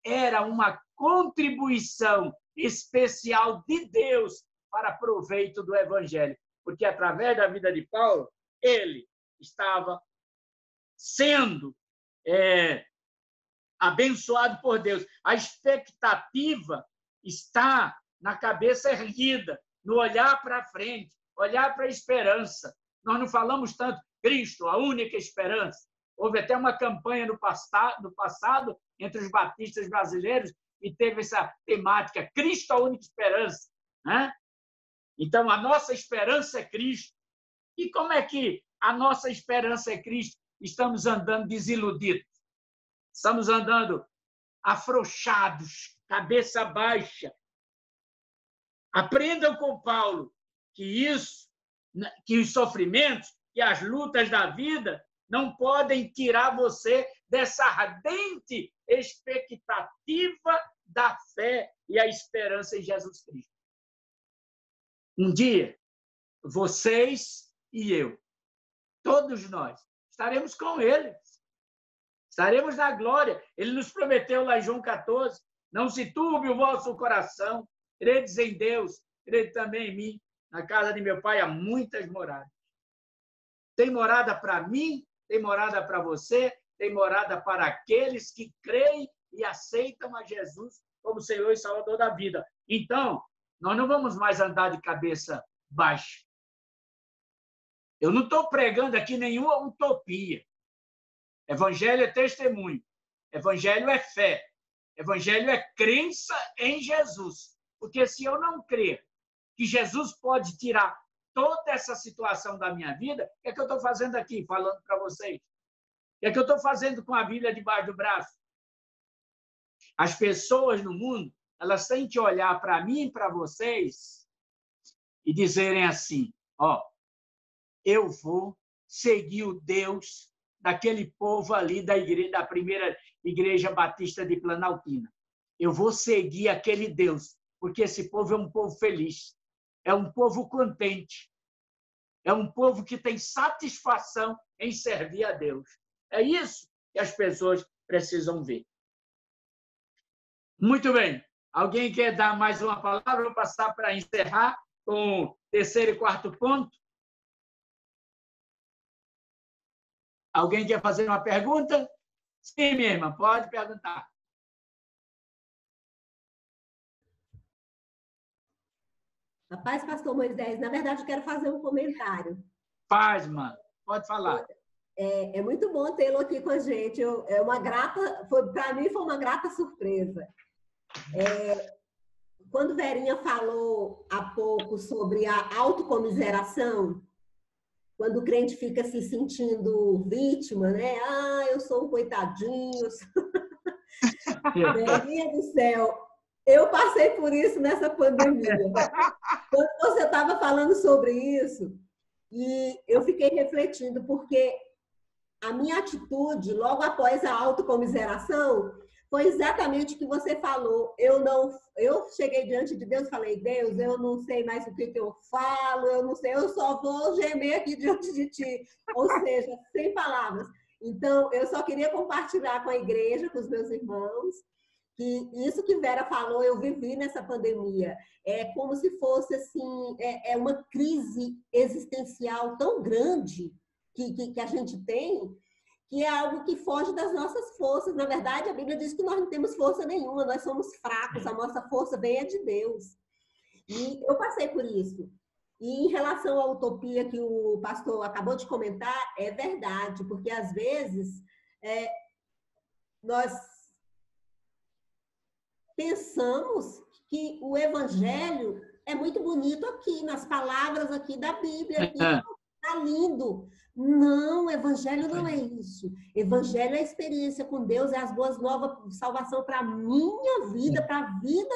D: era uma contribuição especial de Deus para proveito do Evangelho. Porque através da vida de Paulo, ele estava sendo abençoado por Deus. A expectativa está na cabeça erguida, no olhar para frente, olhar para a esperança. Nós não falamos tanto Cristo, a única esperança. Houve até uma campanha no passado entre os batistas brasileiros e teve essa temática, Cristo, a única esperança. Né? Então, a nossa esperança é Cristo. E como é que a nossa esperança é Cristo? Estamos andando desiludidos. Estamos andando afrouxados, cabeça baixa. Aprendam com Paulo que os sofrimentos e as lutas da vida não podem tirar você dessa ardente expectativa da fé e a esperança em Jesus Cristo. Um dia, vocês e eu, todos nós, estaremos com Ele. Estaremos na glória. Ele nos prometeu lá em João 14, não se turbe o vosso coração, credes em Deus, crede também em mim. Na casa de meu Pai há muitas moradas. Tem morada para mim, tem morada para você, tem morada para aqueles que creem e aceitam a Jesus como Senhor e Salvador da vida. Então, nós não vamos mais andar de cabeça baixa. Eu não estou pregando aqui nenhuma utopia. Evangelho é testemunho. Evangelho é fé. Evangelho é crença em Jesus. Porque se eu não crer que Jesus pode tirar toda essa situação da minha vida, o que é que eu estou fazendo aqui, falando para vocês? O que é que eu estou fazendo com a Bíblia debaixo do braço? As pessoas no mundo, elas têm que olhar para mim e para vocês e dizerem assim, eu vou seguir o Deus daquele povo ali da primeira igreja batista de Planaltina. Eu vou seguir aquele Deus, porque esse povo é um povo feliz, é um povo contente, é um povo que tem satisfação em servir a Deus. É isso que as pessoas precisam ver. Muito bem. Alguém quer dar mais uma palavra? Vou passar para encerrar com o terceiro e quarto ponto. Alguém quer fazer uma pergunta? Sim, minha irmã, pode perguntar.
F: Rapaz, pastor Moisés, na verdade, eu quero fazer um comentário.
D: Faz, mano. Pode falar.
F: É muito bom tê-lo aqui com a gente. Para mim, foi uma grata surpresa. Quando Verinha falou há pouco sobre a autocomiseração, quando o crente fica se sentindo vítima, né? Eu sou um coitadinho. Verinha do céu, eu passei por isso nessa pandemia. Quando você estava falando sobre isso, e eu fiquei refletindo, porque a minha atitude, logo após a autocomiseração, foi exatamente o que você falou. Eu cheguei diante de Deus e falei, Deus, eu não sei mais o que eu falo, eu não sei, eu só vou gemer aqui diante de ti. Ou seja, sem palavras. Então, eu só queria compartilhar com a igreja, com os meus irmãos, que isso que Vera falou, eu vivi nessa pandemia. É como se fosse assim, uma crise existencial tão grande que a gente tem, que é algo que foge das nossas forças. Na verdade, a Bíblia diz que nós não temos força nenhuma, nós somos fracos, a nossa força vem de Deus. E eu passei por isso. E em relação à utopia que o pastor acabou de comentar, é verdade, porque às vezes nós pensamos que o evangelho é muito bonito aqui, nas palavras aqui da Bíblia, aqui, tá lindo. Não, evangelho não é isso. Evangelho é a experiência com Deus, é as boas novas de salvação para a minha vida, para a vida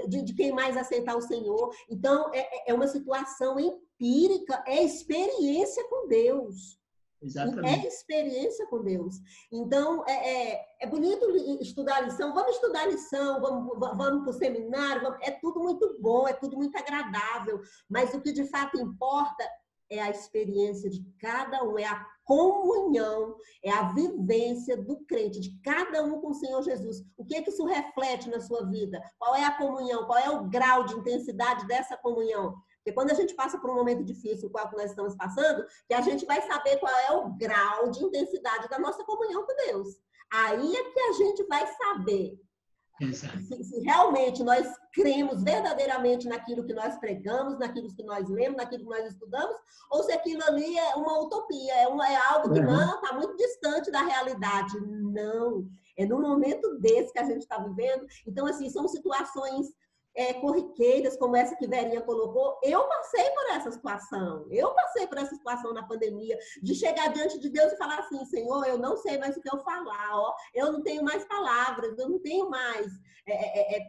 F: de quem mais aceitar o Senhor. Então, é uma situação empírica, é experiência com Deus.
D: Exatamente.
F: É experiência com Deus. Então, é bonito estudar a lição. Vamos estudar a lição, vamos para o seminário. É tudo muito bom, é tudo muito agradável. Mas o que de fato importa é a experiência de cada um, é a comunhão, é a vivência do crente, de cada um com o Senhor Jesus. O que é que isso reflete na sua vida? Qual é a comunhão? Qual é o grau de intensidade dessa comunhão? Porque quando a gente passa por um momento difícil, o qual nós estamos passando, que a gente vai saber qual é o grau de intensidade da nossa comunhão com Deus. Aí é que a gente vai saber se realmente nós cremos verdadeiramente naquilo que nós pregamos, naquilo que nós lemos, naquilo que nós estudamos, ou se aquilo ali é uma utopia, é algo que não está muito distante da realidade. Não. É no momento desse que a gente está vivendo. Então, assim, são situações corriqueiras, como essa que Verinha colocou. Eu passei por essa situação na pandemia, de chegar diante de Deus e falar assim, Senhor, eu não sei mais o que eu falar, eu não tenho mais palavras, eu não tenho mais,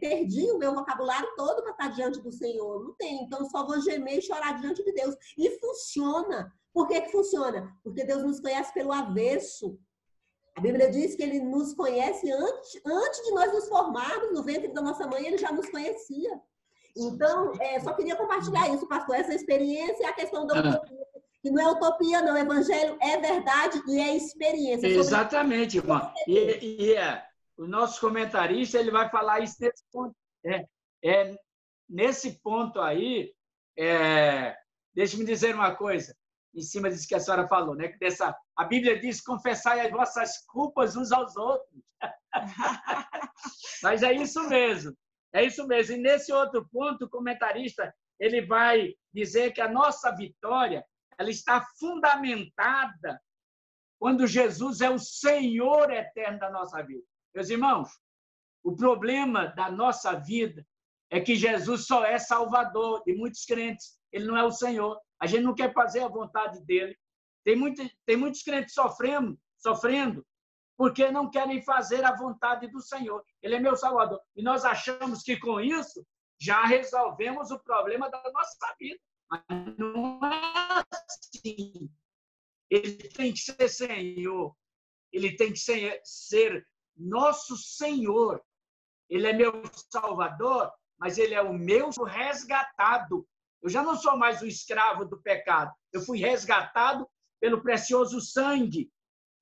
F: perdi o meu vocabulário todo para estar diante do Senhor, não tenho, então só vou gemer e chorar diante de Deus. E funciona. Por que funciona? Porque Deus nos conhece pelo avesso. A Bíblia diz que Ele nos conhece antes de nós nos formarmos no ventre da nossa mãe, Ele já nos conhecia. Então, só queria compartilhar isso, pastor, essa experiência e a questão da utopia. Que não é utopia, não. O evangelho é verdade e é experiência.
D: Exatamente, irmã. O nosso comentarista ele vai falar isso nesse ponto. Nesse ponto aí, deixe-me dizer uma coisa. Em cima disso que a senhora falou, né? A Bíblia diz, confessai as vossas culpas uns aos outros. Mas é isso mesmo. É isso mesmo. E nesse outro ponto, o comentarista ele vai dizer que a nossa vitória ela está fundamentada quando Jesus é o Senhor eterno da nossa vida. Meus irmãos, o problema da nossa vida é que Jesus só é Salvador de muitos crentes. Ele não é o Senhor. A gente não quer fazer a vontade dele. Tem muitos crentes sofrendo porque não querem fazer a vontade do Senhor. Ele é meu Salvador. E nós achamos que com isso já resolvemos o problema da nossa vida. Mas não é assim. Ele tem que ser Senhor. Ele tem que ser nosso Senhor. Ele é meu Salvador, mas ele é o meu resgatado. Eu já não sou mais um escravo do pecado. Eu fui resgatado pelo precioso sangue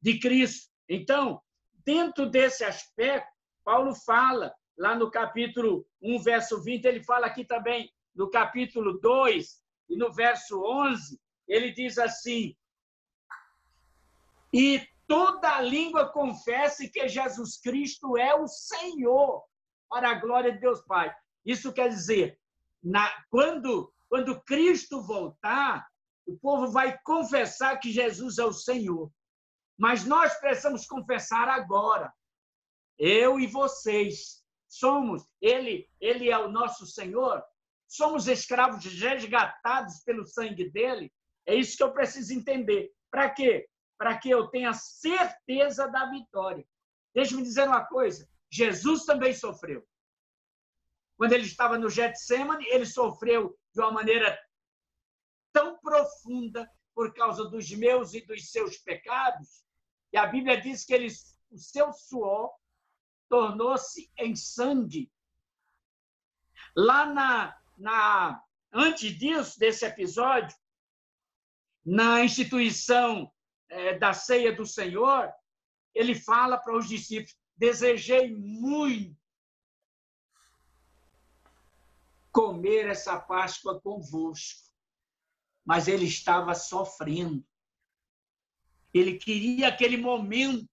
D: de Cristo. Então, dentro desse aspecto, Paulo fala, lá no capítulo 1, verso 20, ele fala aqui também, no capítulo 2, e no verso 11, ele diz assim, e toda língua confesse que Jesus Cristo é o Senhor, para a glória de Deus Pai. Isso quer dizer, quando Cristo voltar, o povo vai confessar que Jesus é o Senhor. Mas nós precisamos confessar agora. Eu e vocês somos, Ele é o nosso Senhor, somos escravos resgatados pelo sangue dele. É isso que eu preciso entender. Para quê? Para que eu tenha certeza da vitória. Deixa-me dizer uma coisa, Jesus também sofreu. Quando ele estava no Getsemane, ele sofreu de uma maneira tão profunda por causa dos meus e dos seus pecados, E a Bíblia diz que o seu suor tornou-se em sangue. Lá antes disso, desse episódio, na instituição da ceia do Senhor, ele fala para os discípulos: desejei muito comer essa Páscoa convosco, mas ele estava sofrendo. Ele queria aquele momento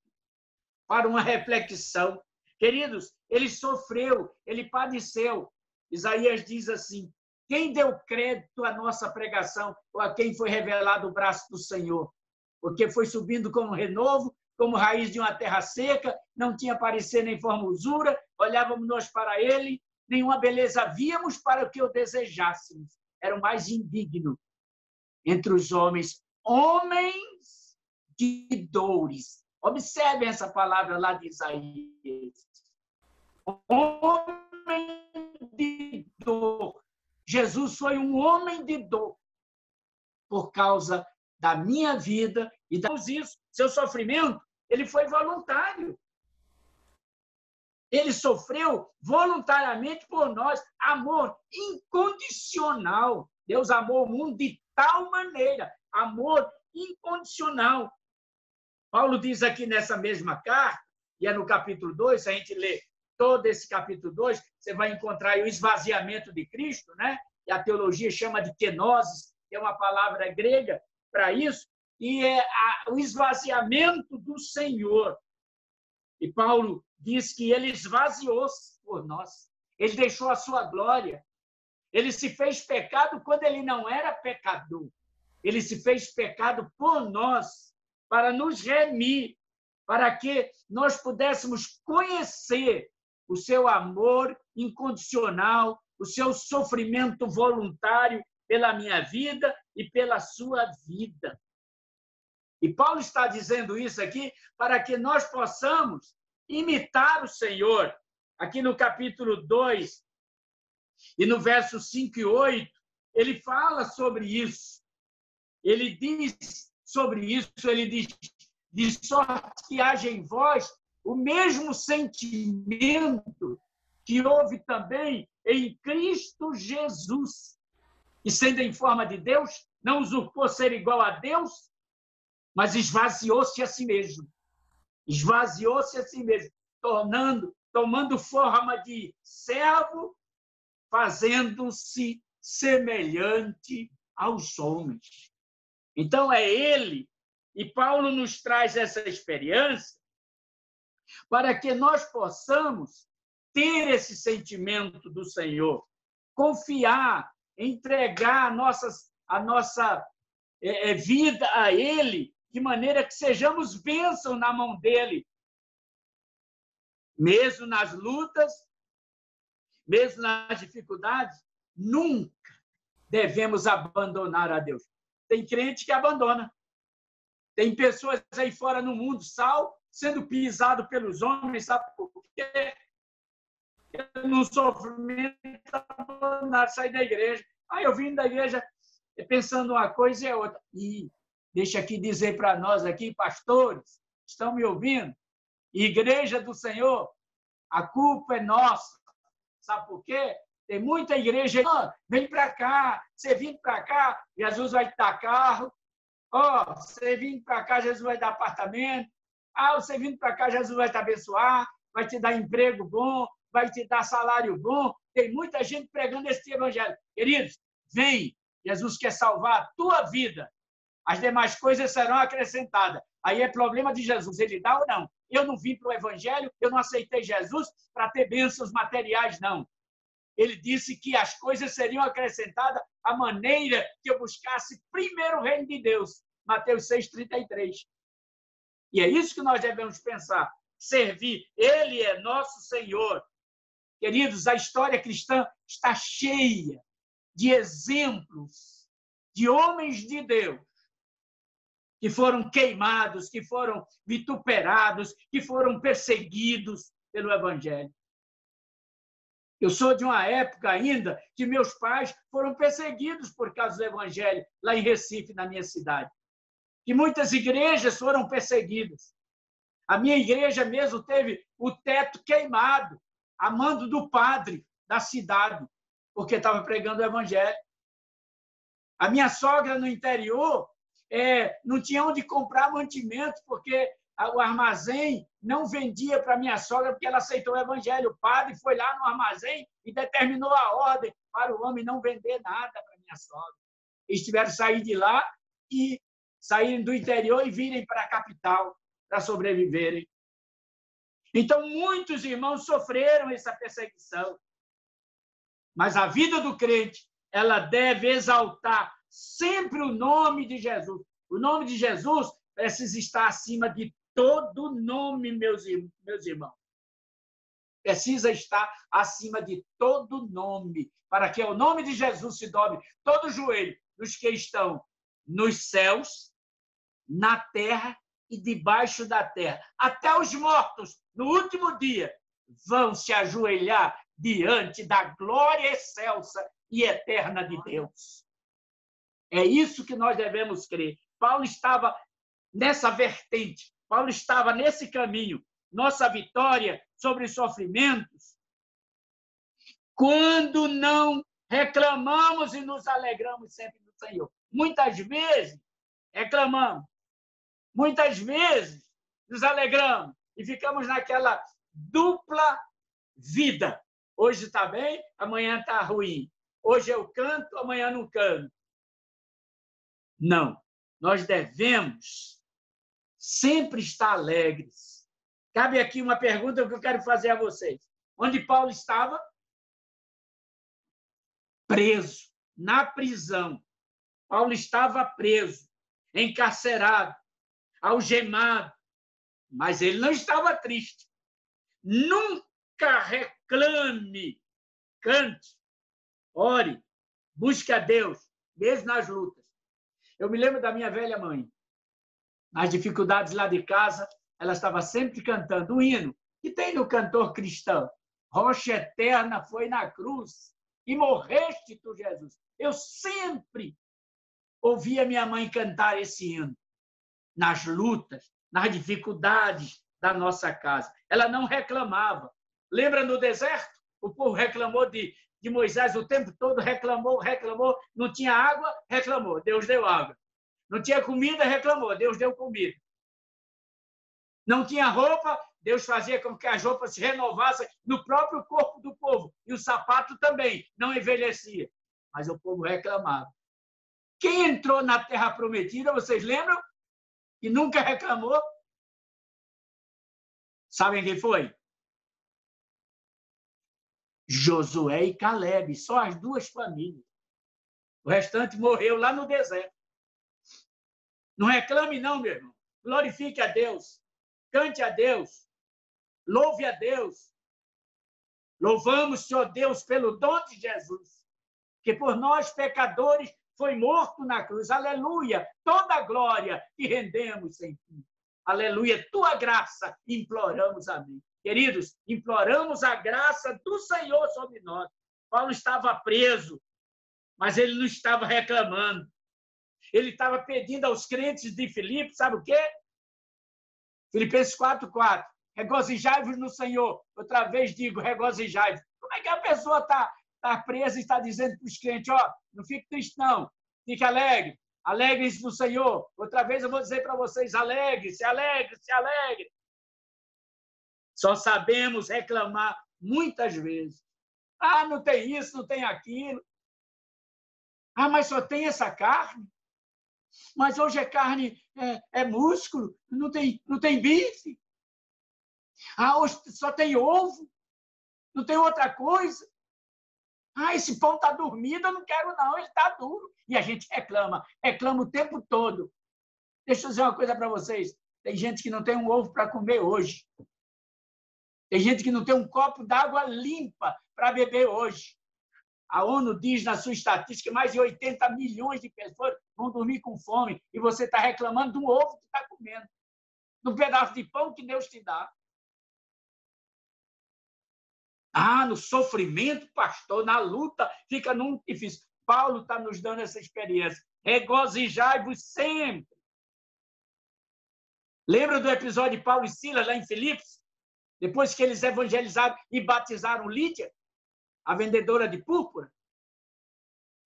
D: para uma reflexão. Queridos, ele sofreu, ele padeceu. Isaías diz assim: quem deu crédito à nossa pregação ou a quem foi revelado o braço do Senhor? Porque foi subindo como renovo, como raiz de uma terra seca, não tinha parecer nem formosura, olhávamos nós para ele, nenhuma beleza víamos para o que o desejássemos. Era o mais indigno entre os homens, homens de dores. Observem essa palavra lá de Isaías. Homem de dor. Jesus foi um homem de dor por causa da minha vida e isso, seu sofrimento, ele foi voluntário. Ele sofreu voluntariamente por nós. Amor incondicional. Deus amou o mundo de tal maneira. Amor incondicional. Paulo diz aqui nessa mesma carta, e é no capítulo 2, se a gente lê todo esse capítulo 2, você vai encontrar aí o esvaziamento de Cristo, né? E a teologia chama de kenosis, que é uma palavra grega para isso, e é o esvaziamento do Senhor. E Paulo diz que ele esvaziou-se por nós. Ele deixou a sua glória. Ele se fez pecado quando ele não era pecador. Ele se fez pecado por nós, para nos remir, para que nós pudéssemos conhecer o seu amor incondicional, o seu sofrimento voluntário pela minha vida e pela sua vida. E Paulo está dizendo isso aqui para que nós possamos imitar o Senhor. Aqui no capítulo 2 e no verso 5 e 8, ele fala sobre isso. Ele diz sobre isso, ele diz: de sorte que haja em vós o mesmo sentimento que houve também em Cristo Jesus, que, sendo em forma de Deus, não usurpou ser igual a Deus, mas esvaziou-se a si mesmo. Esvaziou-se a si mesmo, tomando forma de servo, fazendo-se semelhante aos homens. Então, é ele, e Paulo nos traz essa experiência para que nós possamos ter esse sentimento do Senhor, confiar, entregar a nossa vida a Ele, de maneira que sejamos bênção na mão dEle. Mesmo nas lutas, mesmo nas dificuldades, nunca devemos abandonar a Deus. Tem crente que abandona. Tem pessoas aí fora no mundo, sendo pisado pelos homens, sabe por quê? No sofrimento, abandonar, sair da igreja. Aí eu vim da igreja pensando uma coisa e outra. E deixa aqui dizer para nós aqui, pastores, estão me ouvindo? Igreja do Senhor, a culpa é nossa. Sabe por quê? Tem muita igreja, vem para cá, você vem para cá, Jesus vai te dar carro. Você vem para cá, Jesus vai dar apartamento. Você vindo para cá, Jesus vai te abençoar, vai te dar emprego bom, vai te dar salário bom. Tem muita gente pregando esse evangelho. Queridos, vem, Jesus quer salvar a tua vida. As demais coisas serão acrescentadas. Aí é problema de Jesus, ele dá ou não. Eu não vim para o evangelho, eu não aceitei Jesus para ter bênçãos materiais, não. Ele disse que as coisas seriam acrescentadas à maneira que eu buscasse primeiro o reino de Deus. Mateus 6,33. E é isso que nós devemos pensar. Servir. Ele é nosso Senhor. Queridos, a história cristã está cheia de exemplos de homens de Deus que foram queimados, que foram vituperados, que foram perseguidos pelo Evangelho. Eu sou de uma época ainda que meus pais foram perseguidos por causa do Evangelho, lá em Recife, na minha cidade. Que muitas igrejas foram perseguidas. A minha igreja mesmo teve o teto queimado, a mando do padre da cidade, porque estava pregando o evangelho. A minha sogra no interior não tinha onde comprar mantimento, porque o armazém não vendia para minha sogra, porque ela aceitou o evangelho. O padre foi lá no armazém e determinou a ordem para o homem não vender nada para minha sogra. Eles tiveram que sair de lá e saírem do interior e virem para a capital para sobreviverem. Então, muitos irmãos sofreram essa perseguição. Mas a vida do crente, ela deve exaltar sempre o nome de Jesus. O nome de Jesus precisa estar acima de todo nome, meus irmãos. Precisa estar acima de todo nome, para que o nome de Jesus se dobre todo o joelho dos que estão nos céus, na terra e debaixo da terra. Até os mortos, no último dia, vão se ajoelhar diante da glória excelsa e eterna de Deus. É isso que nós devemos crer. Paulo estava nessa vertente, Paulo estava nesse caminho. Nossa vitória sobre os sofrimentos, quando não reclamamos e nos alegramos sempre no Senhor. Muitas vezes reclamamos, muitas vezes nos alegramos e ficamos naquela dupla vida. Hoje está bem, amanhã está ruim. Hoje eu canto, amanhã não canto. Não, nós devemos sempre estar alegres. Cabe aqui uma pergunta que eu quero fazer a vocês. Onde Paulo estava? Preso, na prisão. Paulo estava preso, encarcerado, algemado, mas ele não estava triste. Nunca reclame, cante, ore, busque a Deus, mesmo nas lutas. Eu me lembro da minha velha mãe. Nas dificuldades lá de casa, ela estava sempre cantando um hino que tem no cantor cristão. Rocha eterna foi na cruz e morreste tu, Jesus. Eu sempre ouvia minha mãe cantar esse hino nas lutas, nas dificuldades da nossa casa. Ela não reclamava. Lembra no deserto? O povo reclamou de Moisés o tempo todo, reclamou. Não tinha água, reclamou. Deus deu água. Não tinha comida, reclamou. Deus deu comida. Não tinha roupa, Deus fazia com que as roupas se renovassem no próprio corpo do povo. E o sapato também não envelhecia. Mas o povo reclamava. Quem entrou na Terra Prometida, vocês lembram? E nunca reclamou? Sabem quem foi? Josué e Caleb, só as duas famílias. O restante morreu lá no deserto. Não reclame não, meu irmão. Glorifique a Deus. Cante a Deus. Louve a Deus. Louvamos, Senhor Deus, pelo dom de Jesus, que por nós, pecadores, foi morto na cruz. Aleluia! Toda a glória te rendemos sem fim. Aleluia! Tua graça imploramos, amém. Queridos, imploramos a graça do Senhor sobre nós. Paulo estava preso, mas ele não estava reclamando. Ele estava pedindo aos crentes de Filipe, sabe o quê? Filipenses 4:4. Regozijai-vos no Senhor. Outra vez digo, regozijai-vos. Como é que a pessoa está presa e está dizendo para os crentes, ó, não fique triste não, fique alegre, alegre-se no Senhor. Outra vez eu vou dizer para vocês, alegre-se, alegre-se, alegre. Só sabemos reclamar muitas vezes. Ah, não tem isso, não tem aquilo. Ah, mas só tem essa carne. Mas hoje a carne é músculo, não tem bife. Ah, hoje só tem ovo, não tem outra coisa. Ah, esse pão está dormindo, eu não quero não, ele está duro. E a gente reclama o tempo todo. Deixa eu dizer uma coisa para vocês. Tem gente que não tem um ovo para comer hoje. Tem gente que não tem um copo d'água limpa para beber hoje. A ONU diz na sua estatística que mais de 80 milhões de pessoas vão dormir com fome e você está reclamando de um ovo que está comendo, de um pedaço de pão que Deus te dá. Ah, no sofrimento, pastor, na luta, fica muito difícil. Paulo está nos dando essa experiência. Regozijai-vos sempre. Lembra do episódio de Paulo e Silas lá em Filipos? Depois que eles evangelizaram e batizaram Lídia, a vendedora de púrpura?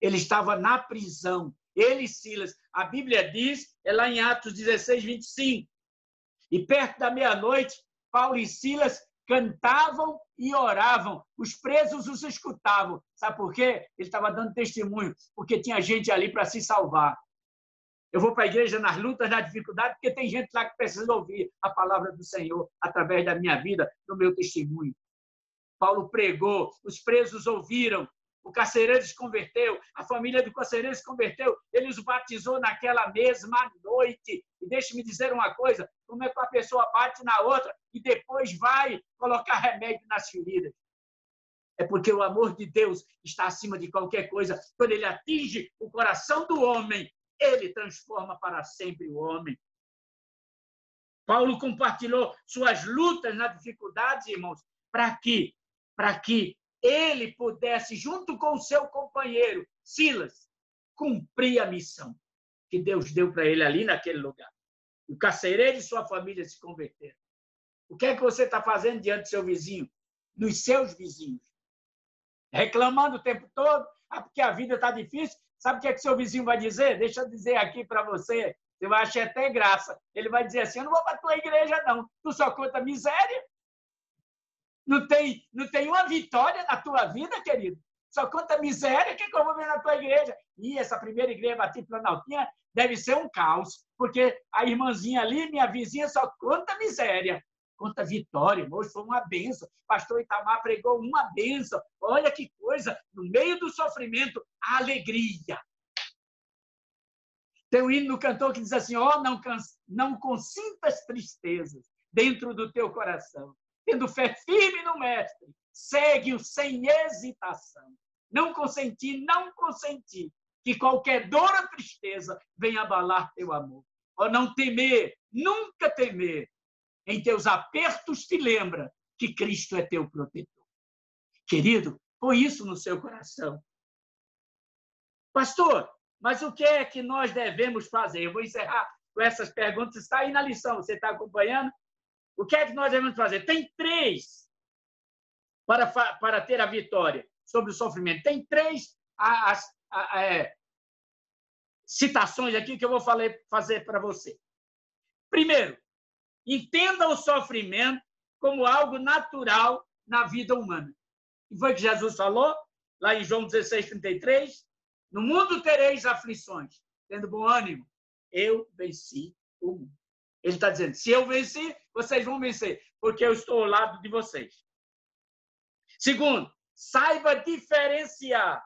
D: Ele estava na prisão. Ele e Silas. A Bíblia diz, é lá em Atos 16, 25. E perto da meia-noite, Paulo e Silas cantavam e oravam. Os presos os escutavam. Sabe por quê? Ele estava dando testemunho, porque tinha gente ali para se salvar. Eu vou para a igreja nas lutas, nas dificuldades, porque tem gente lá que precisa ouvir a palavra do Senhor através da minha vida, do meu testemunho. Paulo pregou, os presos ouviram, o carcereiro se converteu, a família do carcereiro se converteu, ele os batizou naquela mesma noite. E deixe-me dizer uma coisa, como é que uma pessoa bate na outra e depois vai colocar remédio nas feridas? É porque o amor de Deus está acima de qualquer coisa. Quando ele atinge o coração do homem, ele transforma para sempre o homem. Paulo compartilhou suas lutas nas dificuldades, irmãos, para que ele pudesse, junto com o seu companheiro, Silas, cumprir a missão que Deus deu para ele ali naquele lugar. O carcereiro e sua família se converteram. O que é que você está fazendo diante do seu vizinho? Dos seus vizinhos? Reclamando o tempo todo? Porque a vida está difícil? Sabe o que é que seu vizinho vai dizer? Deixa eu dizer aqui para você. Você vai achar até graça. Ele vai dizer assim, eu não vou para a tua igreja, não. Tu só conta miséria. Não tem uma vitória na tua vida, querido. Só conta miséria. O que eu vou ver na tua igreja? E essa primeira igreja Batista Planaltina deve ser um caos, porque a irmãzinha ali, minha vizinha, só conta miséria. Conta vitória. Hoje foi uma bênção. Pastor Itamar pregou uma bênção. Olha que coisa. No meio do sofrimento, a alegria. Tem um hino do cantor que diz assim, não consintas tristezas dentro do teu coração. Tendo fé firme no Mestre, segue-o sem hesitação. Não consenti que qualquer dor ou tristeza venha abalar teu amor. Ó, não temer, nunca temer. Em teus apertos te lembra que Cristo é teu protetor. Querido, põe isso no seu coração. Pastor, mas o que é que nós devemos fazer? Eu vou encerrar com essas perguntas. Está aí na lição, você está acompanhando? O que é que nós devemos fazer? Tem 3 para ter a vitória sobre o sofrimento. Tem 3 citações aqui que eu vou fazer para você. Primeiro, entenda o sofrimento como algo natural na vida humana. E foi o que Jesus falou, lá em João 16, 33. No mundo tereis aflições, tendo bom ânimo. Eu venci o mundo. Ele está dizendo, se eu venci, vocês vão vencer, porque eu estou ao lado de vocês. Segundo, saiba diferenciar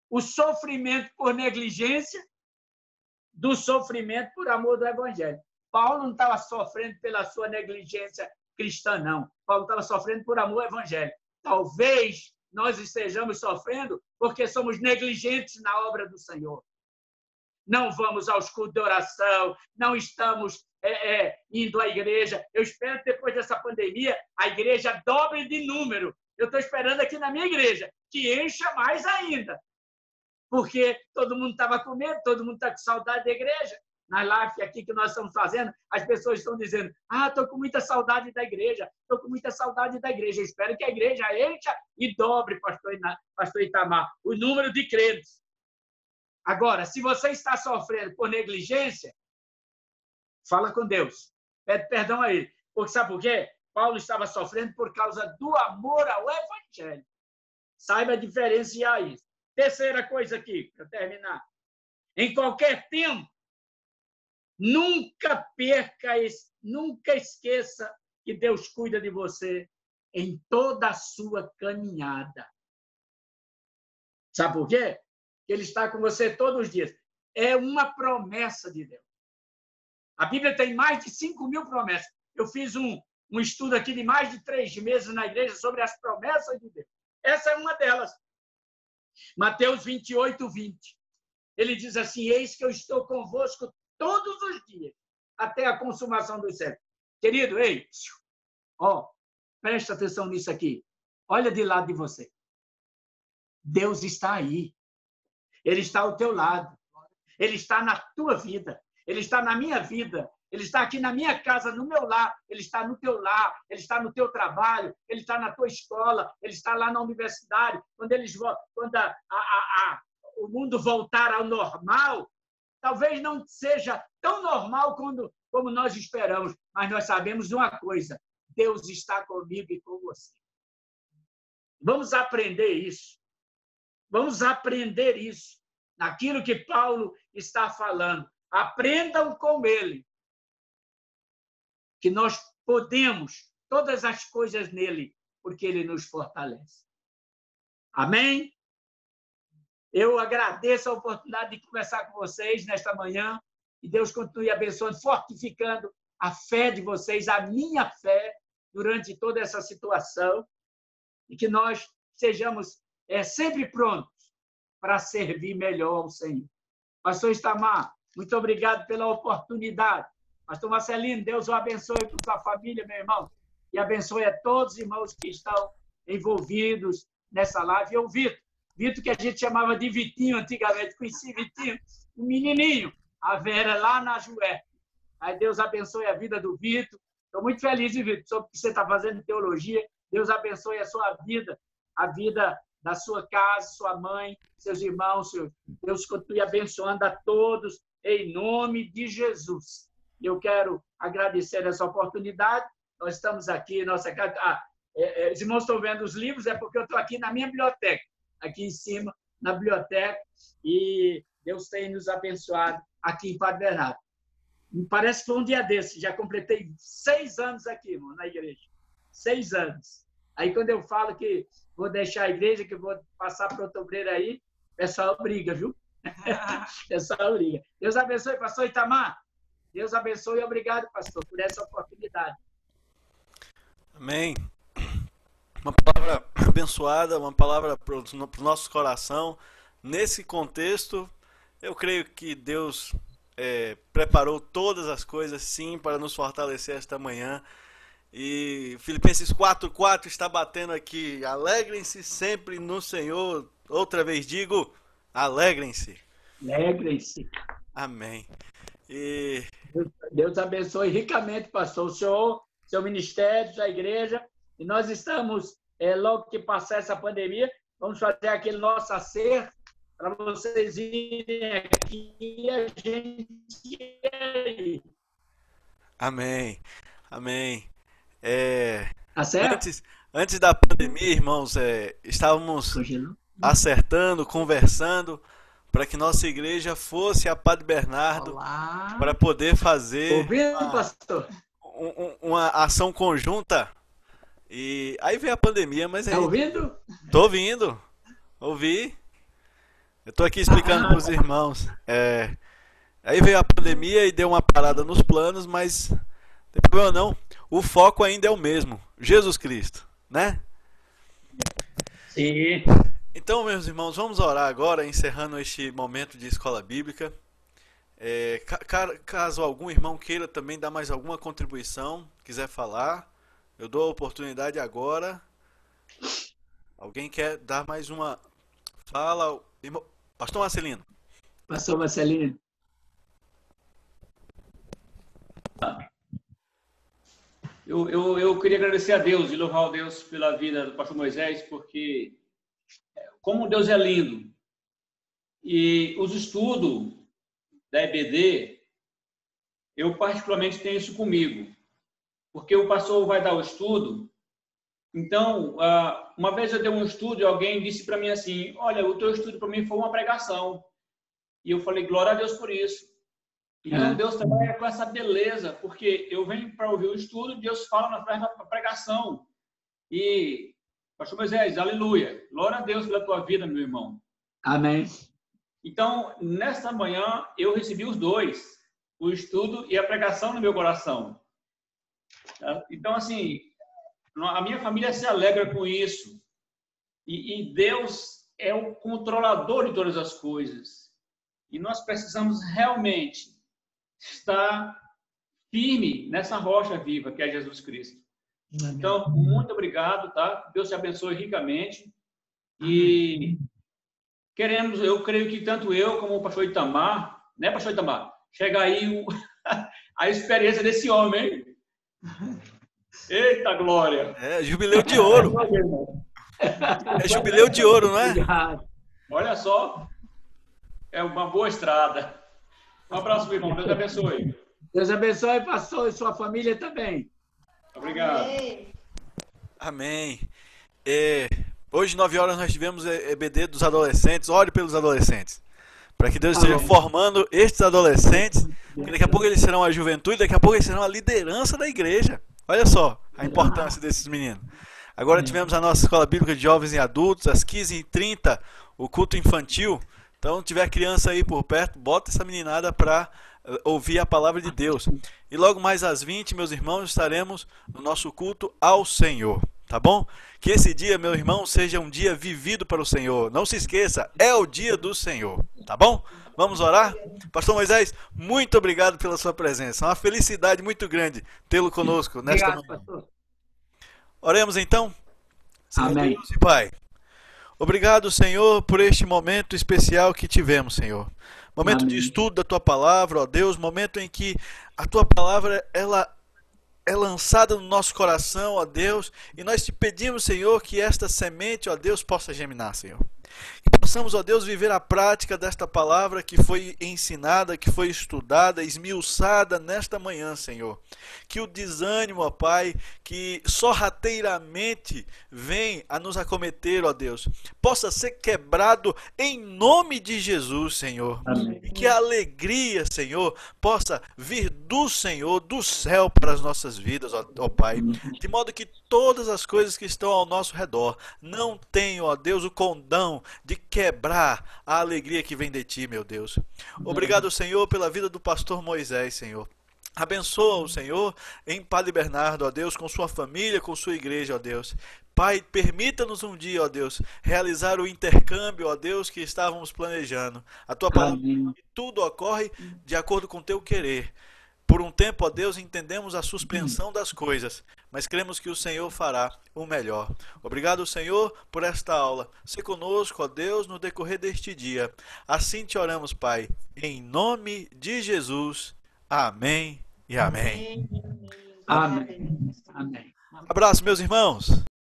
D: o sofrimento por negligência do sofrimento por amor do Evangelho. Paulo não estava sofrendo pela sua negligência cristã, não. Paulo estava sofrendo por amor ao Evangelho. Talvez nós estejamos sofrendo porque somos negligentes na obra do Senhor. Não vamos aos cultos de oração, não estamos indo à igreja. Eu espero que depois dessa pandemia a igreja dobre de número. Eu estou esperando aqui na minha igreja que encha mais ainda. Porque todo mundo estava com medo, todo mundo está com saudade da igreja. Na live aqui que nós estamos fazendo, as pessoas estão dizendo, estou com muita saudade da igreja, estou com muita saudade da igreja. Eu espero que a igreja encha e dobre, pastor Itamar, o número de crentes. Agora, se você está sofrendo por negligência, fala com Deus. Pede perdão a ele. Porque sabe por quê? Paulo estava sofrendo por causa do amor ao Evangelho. Saiba diferenciar isso. Terceira coisa aqui, para terminar. Em qualquer tempo, nunca esqueça que Deus cuida de você em toda a sua caminhada. Sabe por quê? Ele está com você todos os dias. É uma promessa de Deus. A Bíblia tem mais de 5.000 promessas. Eu fiz um estudo aqui de mais de 3 meses na igreja sobre as promessas de Deus. Essa é uma delas. Mateus 28, 20. Ele diz assim, eis que eu estou convosco todos os dias, até a consumação dos séculos. Querido, ei, presta atenção nisso aqui. Olha de lado de você. Deus está aí. Ele está ao teu lado. Ele está na tua vida. Ele está na minha vida. Ele está aqui na minha casa, no meu lar, ele está no teu lar, ele está no teu trabalho, ele está na tua escola, ele está lá na universidade. Quando o mundo voltar ao normal, talvez não seja tão normal como nós esperamos, mas nós sabemos uma coisa: Deus está comigo e com você. Vamos aprender isso. Vamos aprender isso naquilo que Paulo está falando. Aprendam com ele que nós podemos todas as coisas nele, porque ele nos fortalece. Amém? Eu agradeço a oportunidade de conversar com vocês nesta manhã, e Deus continue abençoando, fortificando a fé de vocês, a minha fé, durante toda essa situação, e que nós sejamos sempre prontos para servir melhor ao Senhor. Pastor Itamar, muito obrigado pela oportunidade. Pastor Marcelino, Deus o abençoe por sua família, meu irmão, e abençoe a todos os irmãos que estão envolvidos nessa live. E o Vitor, que a gente chamava de Vitinho antigamente, conheci Vitinho, um menininho, a Vera lá na Jué. Aí Deus abençoe a vida do Vitor. Estou muito feliz, Vitor, sobre o que você está fazendo teologia. Deus abençoe a sua vida, a vida da sua casa, sua mãe, seus irmãos. Deus continue abençoando a todos, em nome de Jesus. Eu quero agradecer essa oportunidade. Nós estamos aqui, nossa casa. Os irmãos estão vendo os livros, é porque eu estou aqui na minha biblioteca, aqui em cima, na biblioteca, e Deus tem nos abençoado aqui em Padre Bernardo. Me parece que foi um dia desse, já completei 6 anos aqui, irmão, na igreja. 6 anos. Aí, quando eu falo que vou deixar a igreja, que vou passar para outra obreira aí, o pessoal briga, viu? O pessoal briga. Deus abençoe, pastor Itamar. Deus abençoe e obrigado, pastor, por essa oportunidade.
E: Amém. Uma palavra abençoada, uma palavra para o nosso coração. Nesse contexto, eu creio que Deus preparou todas as coisas, sim, para nos fortalecer esta manhã. E Filipenses 4:4 está batendo aqui. Alegrem-se sempre no Senhor. Outra vez digo, alegrem-se.
D: Alegrem-se.
E: Amém. E
D: Deus abençoe ricamente, pastor, o senhor, seu ministério, sua igreja. E nós estamos, logo que passar essa pandemia, vamos fazer aquele nosso acerto para vocês irem aqui e a gente ir.
E: amém. Amém.
D: Tá certo?
E: Antes da pandemia, irmãos, estávamos acertando, conversando para que nossa igreja fosse a Padre Bernardo, para poder fazer
D: ouvindo, pastor?
E: Uma ação conjunta. E aí veio a pandemia, mas
D: Tá ouvindo?
E: Tô ouvindo. Ouvi. Eu tô aqui explicando para os irmãos. Aí veio a pandemia e deu uma parada nos planos, mas não tem problema não. O foco ainda é o mesmo, Jesus Cristo, né?
D: Sim.
E: Então, meus irmãos, vamos orar agora, encerrando este momento de escola bíblica. Caso algum irmão queira também dar mais alguma contribuição, quiser falar, eu dou a oportunidade agora. Alguém quer dar mais uma fala? Irmão, pastor Marcelino.
D: Pastor Marcelino.
A: Eu queria agradecer a Deus e louvar a Deus pela vida do pastor Moisés, porque como Deus é lindo. E os estudos da EBD, eu particularmente tenho isso comigo, porque o pastor vai dar o estudo. Então, uma vez eu dei um estudo e alguém disse para mim assim, olha, o teu estudo para mim foi uma pregação. E eu falei, glória a Deus por isso. Então, Deus trabalha com essa beleza, porque eu venho para ouvir o estudo, Deus fala na pregação. E, pastor Moisés, aleluia, glória a Deus pela tua vida, meu irmão.
D: Amém.
A: Então, nesta manhã, eu recebi os dois, o estudo e a pregação no meu coração. Então, assim, a minha família se alegra com isso. E Deus é o controlador de todas as coisas. E nós precisamos realmente estar firme nessa rocha viva que é Jesus Cristo. Amém. Então, muito obrigado, tá? Deus te abençoe ricamente. E eu creio que tanto eu como o pastor Itamar, né, pastor Itamar? Chega aí a experiência desse homem, hein? Eita glória!
E: É, jubileu de ouro. É jubileu de ouro, não é?
D: Obrigado.
A: Olha só, é uma boa estrada. Um abraço, meu irmão. Deus abençoe.
D: Deus abençoe, pastor, e sua família também.
A: Obrigado.
E: Amém. Hoje, 9 horas, nós tivemos EBD dos adolescentes. Ore pelos adolescentes. Para que Deus esteja formando estes adolescentes. Porque daqui a pouco eles serão a juventude, daqui a pouco eles serão a liderança da igreja. Olha só a importância desses meninos. Agora tivemos a nossa escola bíblica de jovens e adultos, às 15h30, o culto infantil. Então, se tiver criança aí por perto, bota essa meninada para ouvir a palavra de Deus. E logo mais às 20, meus irmãos, estaremos no nosso culto ao Senhor. Tá bom? Que esse dia, meu irmão, seja um dia vivido para o Senhor. Não se esqueça, é o dia do Senhor. Tá bom? Vamos orar? Pastor Moisés, muito obrigado pela sua presença. É uma felicidade muito grande tê-lo conosco nesta manhã.
D: Pastor.
E: Oremos então. Senhor
D: Amém.
E: Deus e Pai, obrigado, Senhor, por este momento especial que tivemos, Senhor. Momento de estudo da Tua Palavra, ó Deus, momento em que a Tua Palavra, ela é lançada no nosso coração, ó Deus, e nós te pedimos, Senhor, que esta semente, ó Deus, possa germinar, Senhor. Que possamos, ó Deus, viver a prática desta palavra que foi ensinada, que foi estudada, esmiuçada nesta manhã, Senhor. Que o desânimo, ó Pai, que sorrateiramente vem a nos acometer, ó Deus, possa ser quebrado em nome de Jesus, Senhor.
D: Amém.
E: E que a alegria, Senhor, possa vir do Senhor, do céu para as nossas vidas, ó Pai. De modo que todas as coisas que estão ao nosso redor não tenham, ó Deus, o condão de quebrar a alegria que vem de Ti, meu Deus. Obrigado, Senhor, pela vida do pastor Moisés, Senhor. Abençoa o Senhor em Padre Bernardo, ó Deus, com sua família, com sua igreja, ó Deus. Pai, permita-nos um dia, ó Deus, realizar o intercâmbio, ó Deus, que estávamos planejando. A Tua palavra, que tudo ocorre de acordo com o Teu querer. Por um tempo, ó Deus, entendemos a suspensão das coisas, mas cremos que o Senhor fará o melhor. Obrigado, Senhor, por esta aula. Se conosco, ó Deus, no decorrer deste dia. Assim te oramos, Pai, em nome de Jesus. Amém e amém.
D: Amém. Amém.
E: Abraço, meus irmãos.